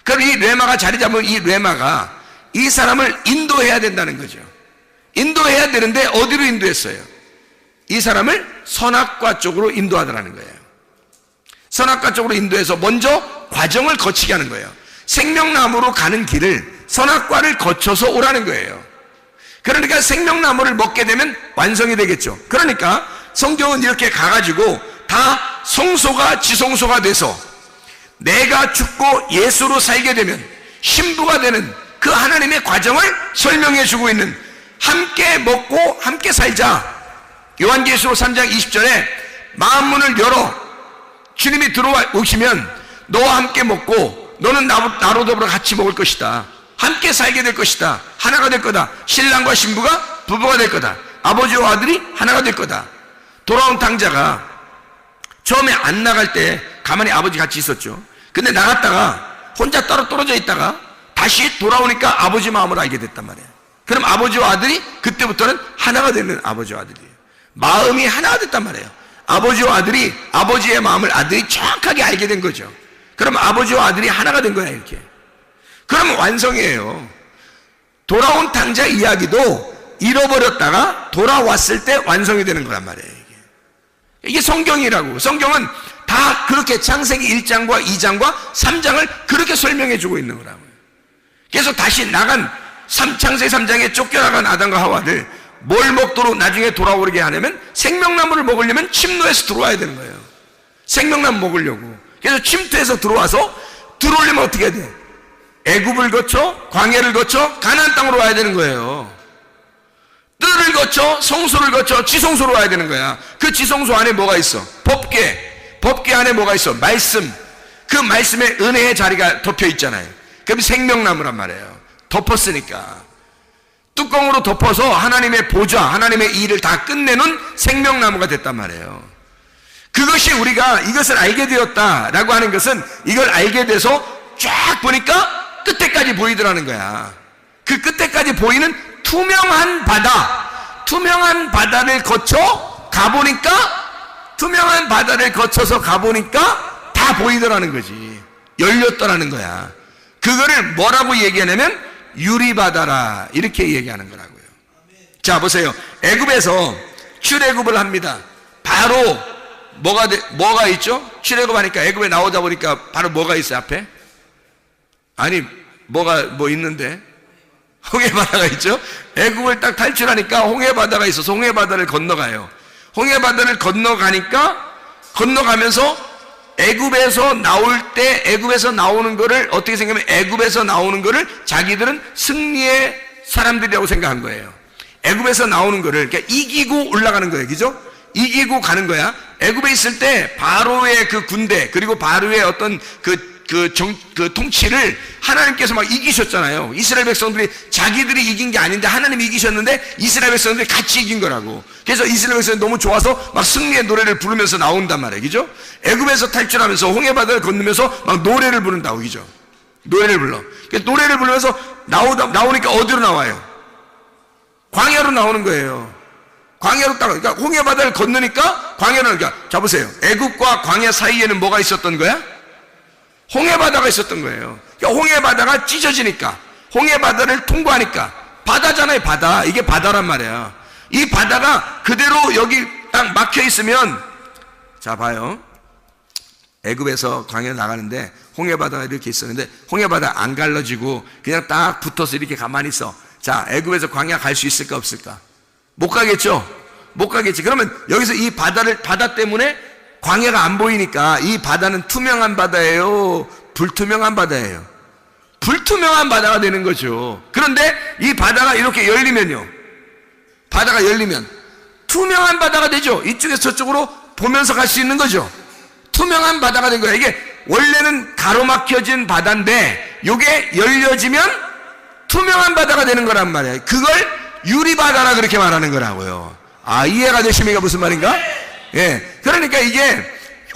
그럼 이 레마가 자리 잡으면 이 레마가 이 사람을 인도해야 된다는 거죠. 인도해야 되는데 어디로 인도했어요? 이 사람을 선악과 쪽으로 인도하더라는 거예요. 선악과 쪽으로 인도해서 먼저 과정을 거치게 하는 거예요. 생명나무로 가는 길을 선악과를 거쳐서 오라는 거예요. 그러니까 생명나무를 먹게 되면 완성이 되겠죠. 그러니까 성경은 이렇게 가가지고 다 성소가 지성소가 돼서 내가 죽고 예수로 살게 되면 신부가 되는 그 하나님의 과정을 설명해 주고 있는, 함께 먹고 함께 살자. 요한계시록 3장 20절에 마음문을 열어 주님이 들어오시면 너와 함께 먹고 너는 나로 더불어 같이 먹을 것이다. 함께 살게 될 것이다. 하나가 될 거다. 신랑과 신부가 부부가 될 거다. 아버지와 아들이 하나가 될 거다. 돌아온 탕자가 처음에 안 나갈 때 가만히 아버지 같이 있었죠. 근데 나갔다가 혼자 따로 떨어져 있다가 다시 돌아오니까 아버지 마음을 알게 됐단 말이에요. 그럼 아버지와 아들이 그때부터는 하나가 되는 아버지와 아들이에요. 마음이 하나가 됐단 말이에요. 아버지와 아들이 아버지의 마음을 아들이 정확하게 알게 된 거죠. 그럼 아버지와 아들이 하나가 된 거야 이렇게. 그러면 완성이에요. 돌아온 탕자 이야기도 잃어버렸다가 돌아왔을 때 완성이 되는 거란 말이에요. 이게 성경이라고. 성경은 다 그렇게 창세기 1장과 2장과 3장을 그렇게 설명해 주고 있는 거라고요. 그래서 다시 나간 창세기 3장에 쫓겨나간 아담과 하와를 뭘 먹도록 나중에 돌아오게 하냐면 생명나무를 먹으려면 침노에서 들어와야 되는 거예요. 생명나무 먹으려고. 그래서 침투해서 들어오려면 어떻게 해야 돼? 애굽을 거쳐 광야를 거쳐 가나안 땅으로 와야 되는 거예요. 뜰을 거쳐 성소를 거쳐 지성소로 와야 되는 거야. 그 지성소 안에 뭐가 있어? 법궤 안에 뭐가 있어? 말씀. 그 말씀에 은혜의 자리가 덮여 있잖아요. 그럼 생명나무란 말이에요. 덮었으니까 뚜껑으로 덮어서 하나님의 보좌, 하나님의 일을 다 끝내는 생명나무가 됐단 말이에요. 그것이 우리가 이것을 알게 되었다라고 하는 것은 이걸 알게 돼서 쫙 보니까 끝에까지 보이더라는 거야. 그 끝에까지 보이는 투명한 바다를 거쳐 가보니까, 투명한 바다를 거쳐서 가보니까 다 보이더라는 거지. 열렸더라는 거야. 그거를 뭐라고 얘기하냐면 유리바다라 이렇게 얘기하는 거라고요. 자 보세요. 애굽에서 출애굽을 합니다. 바로 뭐가 있죠? 출애굽하니까 애굽에 나오다 보니까 바로 뭐가 있어요 앞에? 아니 뭐 있는데 홍해바다가 있죠? 애굽을 딱 탈출하니까 홍해바다가 있어서 홍해바다를 건너가요. 홍해바다를 건너가면서 애굽에서 나올 때 애굽에서 나오는 거를 어떻게 생각하면 애굽에서 나오는 거를 자기들은 승리의 사람들이라고 생각한 거예요. 애굽에서 나오는 거를 그러니까 이기고 올라가는 거예요. 그죠? 이기고 가는 거야. 애굽에 있을 때 바로의 그 군대 그리고 바로의 어떤 그 통치를 하나님께서 막 이기셨잖아요. 이스라엘 백성들이 자기들이 이긴 게 아닌데 하나님이 이기셨는데 이스라엘 백성들이 같이 이긴 거라고. 그래서 이스라엘 백성이 너무 좋아서 막 승리의 노래를 부르면서 나온단 말이에요. 그죠? 애굽에서 탈출하면서 홍해바다를 건너면서 막 노래를 부른다고. 그죠? 노래를 불러. 노래를 부르면서 나오니까 어디로 나와요? 광야로 나오는 거예요. 광야로 그러니까 홍해바다를 건너니까 광야로 그러니까 자 보세요. 애굽과 광야 사이에는 뭐가 있었던 거야? 홍해바다가 있었던 거예요. 그러니까 홍해바다가 찢어지니까 홍해바다를 통과하니까 바다잖아요. 바다. 이게 바다란 말이야. 이 바다가 그대로 여기 딱 막혀 있으면 자 봐요. 애굽에서 광야 나가는데 홍해바다가 이렇게 있었는데 홍해바다 안 갈라지고 그냥 딱 붙어서 이렇게 가만히 있어. 자 애굽에서 광야 갈 수 있을까 없을까? 못 가겠죠? 못 가겠지. 그러면 여기서 이 바다 때문에 광야가 안 보이니까 이 바다는 투명한 바다예요? 불투명한 바다예요? 불투명한 바다가 되는 거죠. 그런데 이 바다가 이렇게 열리면요. 바다가 열리면 투명한 바다가 되죠. 이쪽에서 저쪽으로 보면서 갈 수 있는 거죠. 투명한 바다가 된 거예요. 이게 원래는 가로막혀진 바다인데 이게 열려지면 투명한 바다가 되는 거란 말이에요. 그걸 유리바다라 그렇게 말하는 거라고요. 아, 이해가 되십니까? 무슨 말인가? 예. 그러니까 이게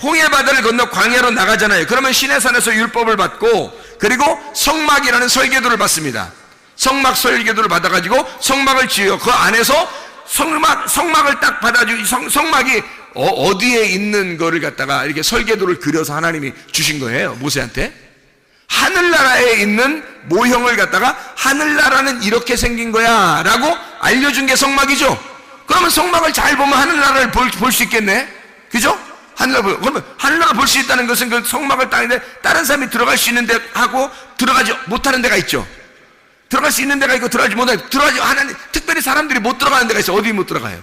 홍해바다를 건너 광야로 나가잖아요. 그러면 시내산에서 율법을 받고 그리고 성막이라는 설계도를 받습니다. 성막 설계도를 받아가지고 성막을 지어요. 그 안에서 성막을 딱 받아주고 성막이 어디에 있는 거를 갖다가 이렇게 설계도를 그려서 하나님이 주신 거예요. 모세한테. 하늘나라에 있는 모형을 갖다가 하늘나라는 이렇게 생긴 거야 라고 알려준 게 성막이죠. 그러면 성막을 잘 보면 하늘나라를 볼 수 있겠네. 그죠? 그러면 하늘나라 볼 수 있다는 것은 그 성막을 따는데 다른 사람이 들어갈 수 있는 데 하고 들어가지 못하는 데가 있죠. 들어갈 수 있는 데가 있고 들어가지 못하는, 하나님, 특별히 사람들이 못 들어가는 데가 있어. 어디 못 들어가요?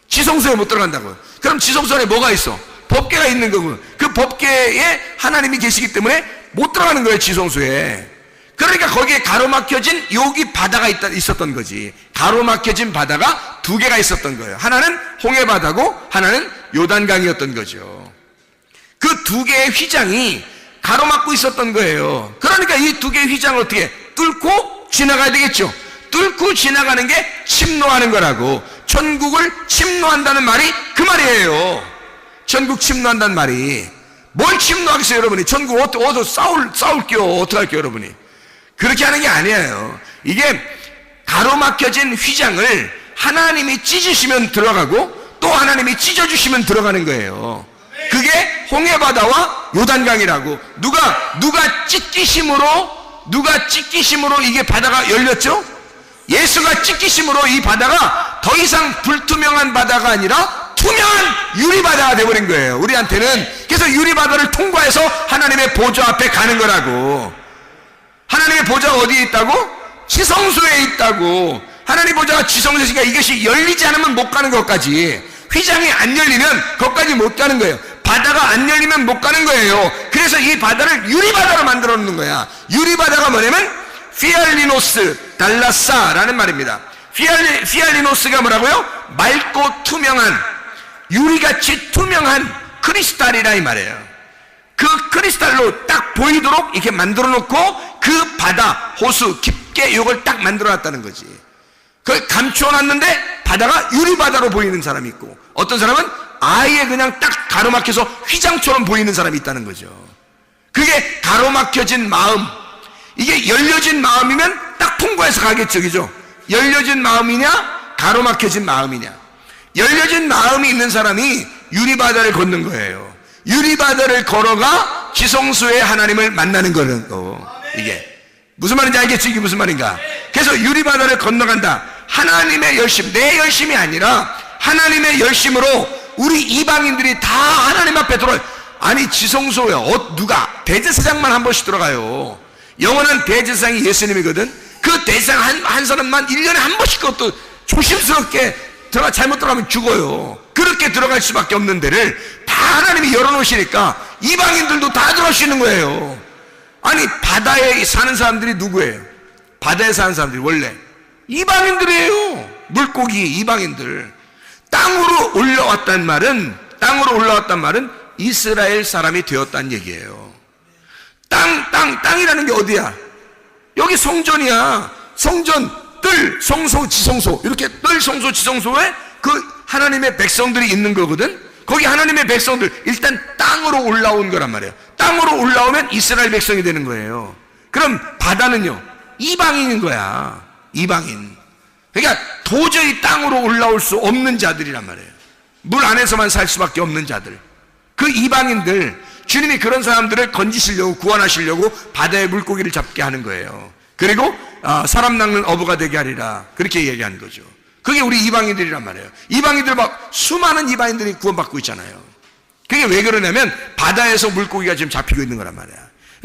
지성소에 못 들어간다고요. 그럼 지성소 안에 뭐가 있어? 법궤가 있는 거고, 그 법궤에 하나님이 계시기 때문에 못 들어가는 거예요, 지성소에. 그러니까 거기에 가로막혀진 여기 바다가 있었던 거지. 가로막혀진 바다가 두 개가 있었던 거예요. 하나는 홍해바다고 하나는 요단강이었던 거죠. 그 두 개의 휘장이 가로막고 있었던 거예요. 그러니까 이 두 개의 휘장을 어떻게 뚫고 지나가야 되겠죠. 뚫고 지나가는 게 침노하는 거라고. 천국을 침노한다는 말이 그 말이에요. 천국 침노한다는 말이. 뭘 침노하겠어요, 여러분이? 천국 어디서 싸울게요? 어떡할게요, 여러분이? 그렇게 하는 게 아니에요. 이게 가로막혀진 휘장을 하나님이 찢으시면 들어가고 또 하나님이 찢어주시면 들어가는 거예요. 그게 홍해바다와 요단강이라고. 누가 찢기심으로 이게 바다가 열렸죠? 예수가 찢기심으로 이 바다가 더 이상 불투명한 바다가 아니라 투명한 유리바다가 되어버린 거예요, 우리한테는. 그래서 유리바다를 통과해서 하나님의 보좌 앞에 가는 거라고. 하나님의 보좌가 어디에 있다고? 지성소에 있다고. 하나님의 보좌가 지성소에 있으니까 이것이 열리지 않으면 못 가는 것까지. 휘장이 안 열리면 거기까지 못 가는 거예요. 바다가 안 열리면 못 가는 거예요. 그래서 이 바다를 유리바다로 만들어 놓는 거야. 유리바다가 뭐냐면 피알리노스 달라사라는 말입니다. 피알리노스가 뭐라고요? 맑고 투명한, 유리같이 투명한 크리스탈이라 이 말이에요. 그 크리스탈로 딱 보이도록 이렇게 만들어 놓고 그 바다, 호수 깊게 이걸 딱 만들어 놨다는 거지. 그걸 감추어 놨는데 바다가 유리바다로 보이는 사람이 있고, 어떤 사람은 아예 그냥 딱 가로막혀서 휘장처럼 보이는 사람이 있다는 거죠. 그게 가로막혀진 마음. 이게 열려진 마음이면 딱 통과해서 가겠죠, 그죠? 열려진 마음이냐 가로막혀진 마음이냐. 열려진 마음이 있는 사람이 유리바다를 걷는 거예요. 유리바다를 걸어가 지성소에 하나님을 만나는 거고. 이게 무슨 말인지 알겠지? 이게 무슨 말인가? 그래서 유리바다를 건너간다. 하나님의 열심, 내 열심이 아니라 하나님의 열심으로 우리 이방인들이 다 하나님 앞에 들어와요. 아니, 지성소에 누가 대제사장만 한 번씩 들어가요. 영원한 대제사장이 예수님이거든. 그 대제사장 한 사람만 1년에 한 번씩, 그것도 조심스럽게 잘못 들어가면 죽어요. 그렇게 들어갈 수밖에 없는 데를 다 하나님이 열어놓으시니까 이방인들도 다 들어갈 수 있는 거예요. 아니, 바다에 사는 사람들이 누구예요? 바다에 사는 사람들이 원래 이방인들이에요. 물고기 이방인들. 땅으로 올라왔단 말은 이스라엘 사람이 되었다는 얘기예요. 땅이라는 게 어디야? 여기 성전이야. 성전, 뜰, 성소, 지성소. 이렇게 뜰, 성소, 지성소에 그 하나님의 백성들이 있는 거거든. 거기 하나님의 백성들, 일단 땅으로 올라온 거란 말이에요. 땅으로 올라오면 이스라엘 백성이 되는 거예요. 그럼 바다는요, 이방인인 거야. 이방인. 그러니까 도저히 땅으로 올라올 수 없는 자들이란 말이에요. 물 안에서만 살 수밖에 없는 자들. 그 이방인들, 주님이 그런 사람들을 건지시려고, 구원하시려고 바다의 물고기를 잡게 하는 거예요. 그리고 사람 낚는 어부가 되게 하리라, 그렇게 얘기하는 거죠. 그게 우리 이방인들이란 말이에요. 이방인들 막 수많은 이방인들이 구원받고 있잖아요. 그게 왜 그러냐면 바다에서 물고기가 지금 잡히고 있는 거란 말이야.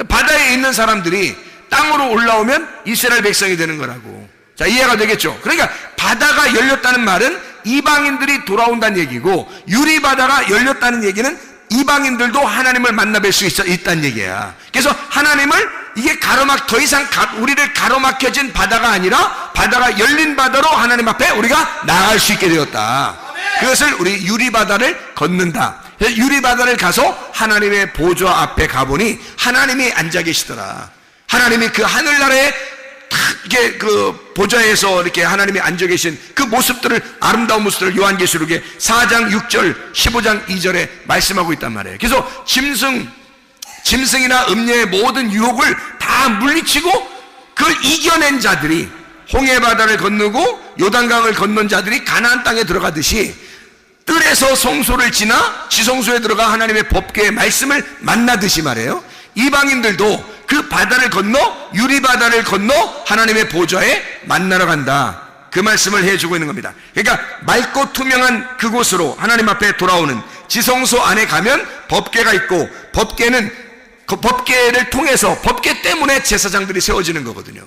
바다에 있는 사람들이 땅으로 올라오면 이스라엘 백성이 되는 거라고. 자, 이해가 되겠죠? 그러니까 바다가 열렸다는 말은 이방인들이 돌아온다는 얘기고, 유리바다가 열렸다는 얘기는 이방인들도 하나님을 만나뵐 수 있다는 얘기야. 그래서 하나님을 이게 더 이상 우리를 가로막혀진 바다가 아니라 바다가 열린 바다로 하나님 앞에 우리가 나아갈 수 있게 되었다. 그것을 우리 유리바다를 걷는다. 유리바다를 가서 하나님의 보좌 앞에 가보니 하나님이 앉아 계시더라. 하나님이 그 하늘나라에 이렇게 그 보좌에서 이렇게 하나님이 앉아 계신 그 모습들을, 아름다운 모습들을 요한계시록에 4장 6절 15장 2절에 말씀하고 있단 말이에요. 그래서 짐승이나 음녀의 모든 유혹을 다 물리치고 그걸 이겨낸 자들이, 홍해바다를 건너고 요단강을 건넌 자들이 가나안 땅에 들어가듯이 뜰에서 성소를 지나 지성소에 들어가 하나님의 법궤의 말씀을 만나듯이 말이에요. 이방인들도 그 바다를 건너, 유리바다를 건너 하나님의 보좌에 만나러 간다. 그 말씀을 해주고 있는 겁니다. 그러니까 맑고 투명한 그곳으로 하나님 앞에 돌아오는 지성소 안에 가면 법궤가 있고, 법궤는 그 법궤를 통해서, 법궤 때문에 제사장들이 세워지는 거거든요.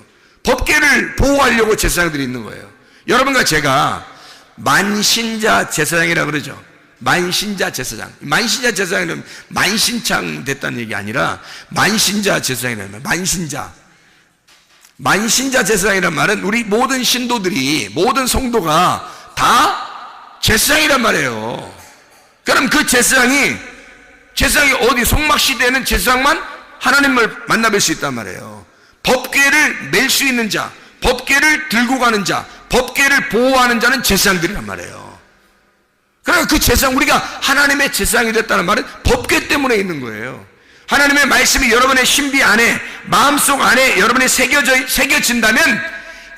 법궤를 보호하려고 제사장들이 있는 거예요. 여러분과 제가 만신자 제사장이라고 그러죠. 만신자 제사장. 만신자 제사장이라면 만신창 됐다는 얘기 아니라 만신자 제사장이라는 만신자. 만신자 제사장이란 말은 우리 모든 신도들이, 모든 성도가 다 제사장이란 말이에요. 그럼 그 제사장이 어디 송막시대에는 제사장만 하나님을 만나뵐 수 있단 말이에요. 법궤를 멜 수 있는 자, 법궤를 들고 가는 자, 법궤를 보호하는 자는 제사장들이란 말이에요. 그러니까 그 제사장, 우리가 하나님의 제사장이 됐다는 말은 법궤 때문에 있는 거예요. 하나님의 말씀이 여러분의 신비 안에, 마음속 안에 여러분이 새겨진다면,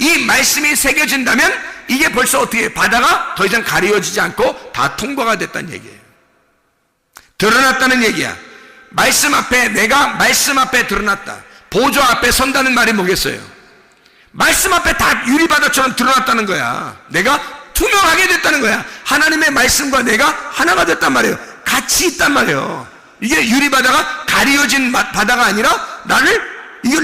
이 말씀이 새겨진다면 이게 벌써 어떻게 바다가 더 이상 가려지지 않고 다 통과가 됐다는 얘기예요. 드러났다는 얘기야. 말씀 앞에, 내가 말씀 앞에 드러났다. 보좌 앞에 선다는 말이 뭐겠어요? 말씀 앞에 다 유리바다처럼 드러났다는 거야. 내가 투명하게 됐다는 거야. 하나님의 말씀과 내가 하나가 됐단 말이에요. 같이 있단 말이에요. 이게 유리바다가 가려진 바다가 아니라 나를,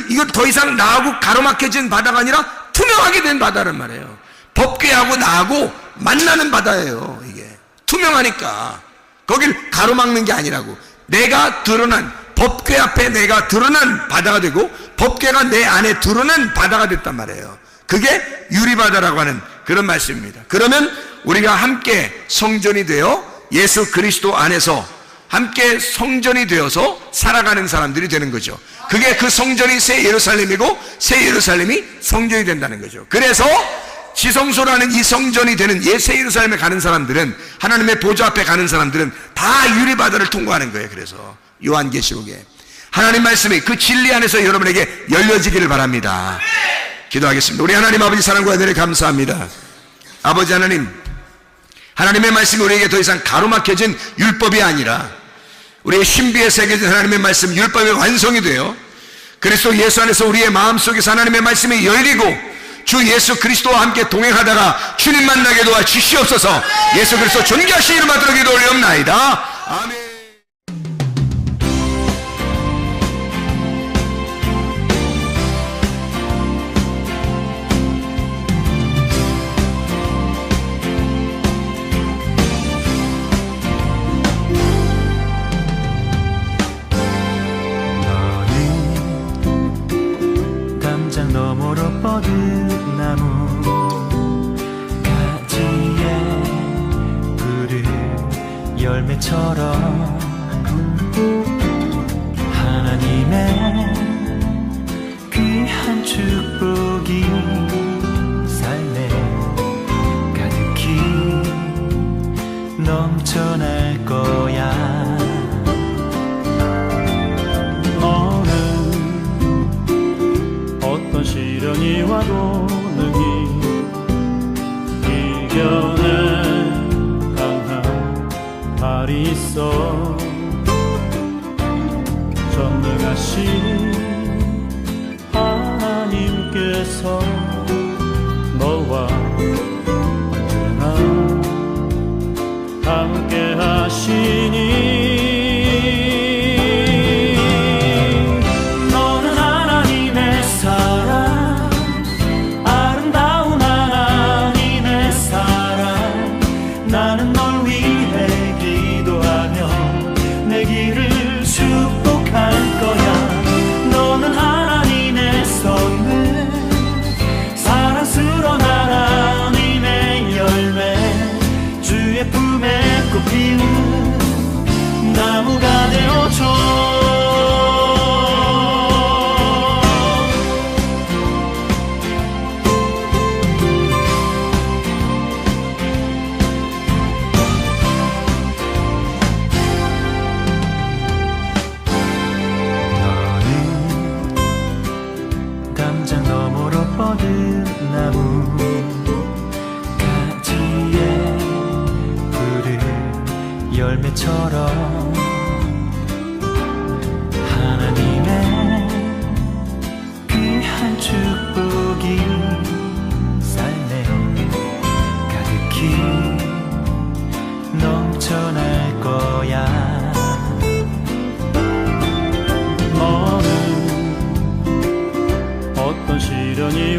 이걸 더 이상 나하고 가로막혀진 바다가 아니라 투명하게 된 바다란 말이에요. 법궤하고 나하고 만나는 바다예요. 이게 투명하니까 거길 가로막는 게 아니라고. 내가 드러난, 법궤 앞에 내가 드러난 바다가 되고 법궤가 내 안에 드러난 바다가 됐단 말이에요. 그게 유리바다라고 하는 그런 말씀입니다. 그러면 우리가 함께 성전이 되어 예수 그리스도 안에서 함께 성전이 되어서 살아가는 사람들이 되는 거죠. 그게 그 성전이 새 예루살렘이고 새 예루살렘이 성전이 된다는 거죠. 그래서 지성소라는 이 성전이 되는 새 예루살렘에 가는 사람들은, 하나님의 보좌 앞에 가는 사람들은 다 유리바다를 통과하는 거예요. 그래서 요한계시록에 하나님 말씀이 그 진리 안에서 여러분에게 열려지기를 바랍니다. 기도하겠습니다. 우리 하나님 아버지 사랑과 은혜를 감사합니다. 아버지 하나님, 하나님의 말씀이 우리에게 더 이상 가로막혀진 율법이 아니라 우리의 신비에 새겨진 하나님의 말씀, 율법의 완성이 되어 그리스도 예수 안에서 우리의 마음속에서 하나님의 말씀이 열리고 주 예수 그리스도와 함께 동행하다가 주님 만나게 도와 주시옵소서. 예수 그리스도 존귀하신 이름 받들어 기도 올리옵나이다. 아멘. 너머로 뻗은 나무 가지에 푸른 열매처럼 하나님의 귀한 축복이 삶에 가득히 넘쳐날 거야. 시련이 와도 능히 이겨낸 강한 발이 있어. 전능하신 하나님께서 너와 언제나 함께 하시니 나무가 되어줘. 너는 담장 너머로 뻗은 나무 가지에 푸른 열매처럼 하나님의 귀한 축복이 삶에 가득히 넘쳐날 거야. 너는 어떤 시련이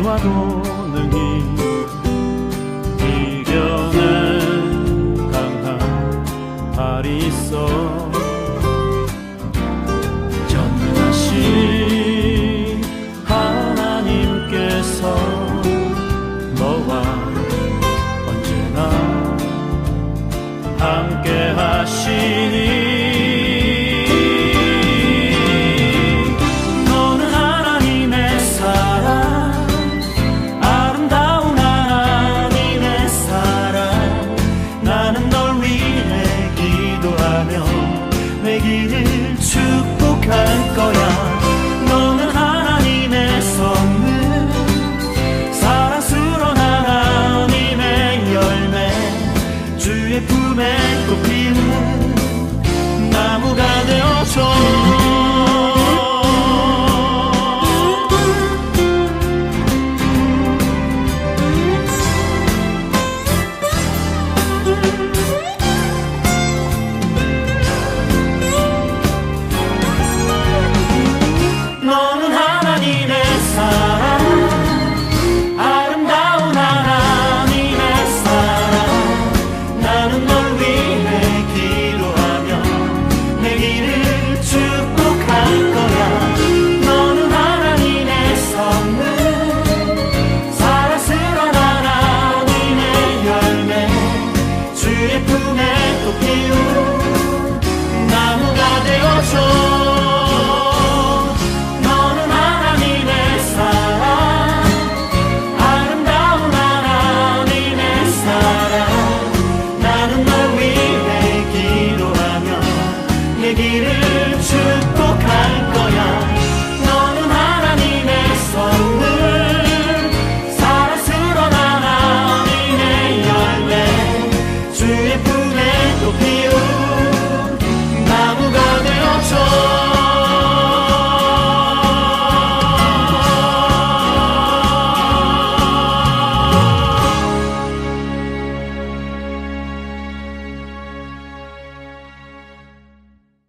주의 품에 꽃 피우는 나무가 되어줘. 너는 하나님의 사랑, 아름다운 하나님의 사랑. 나는 널 위해 기도하며 내 길을 축복할 거야. 너는 하나님의 선물, 사랑스러운 하나님의 열매, 주의 품에 꽃 피운 나무가 되어줘. 길을 축복할 거야. 너는 하나님의 선물, 사랑스러운 하나님의 열매, 주의 품에 꽃 피운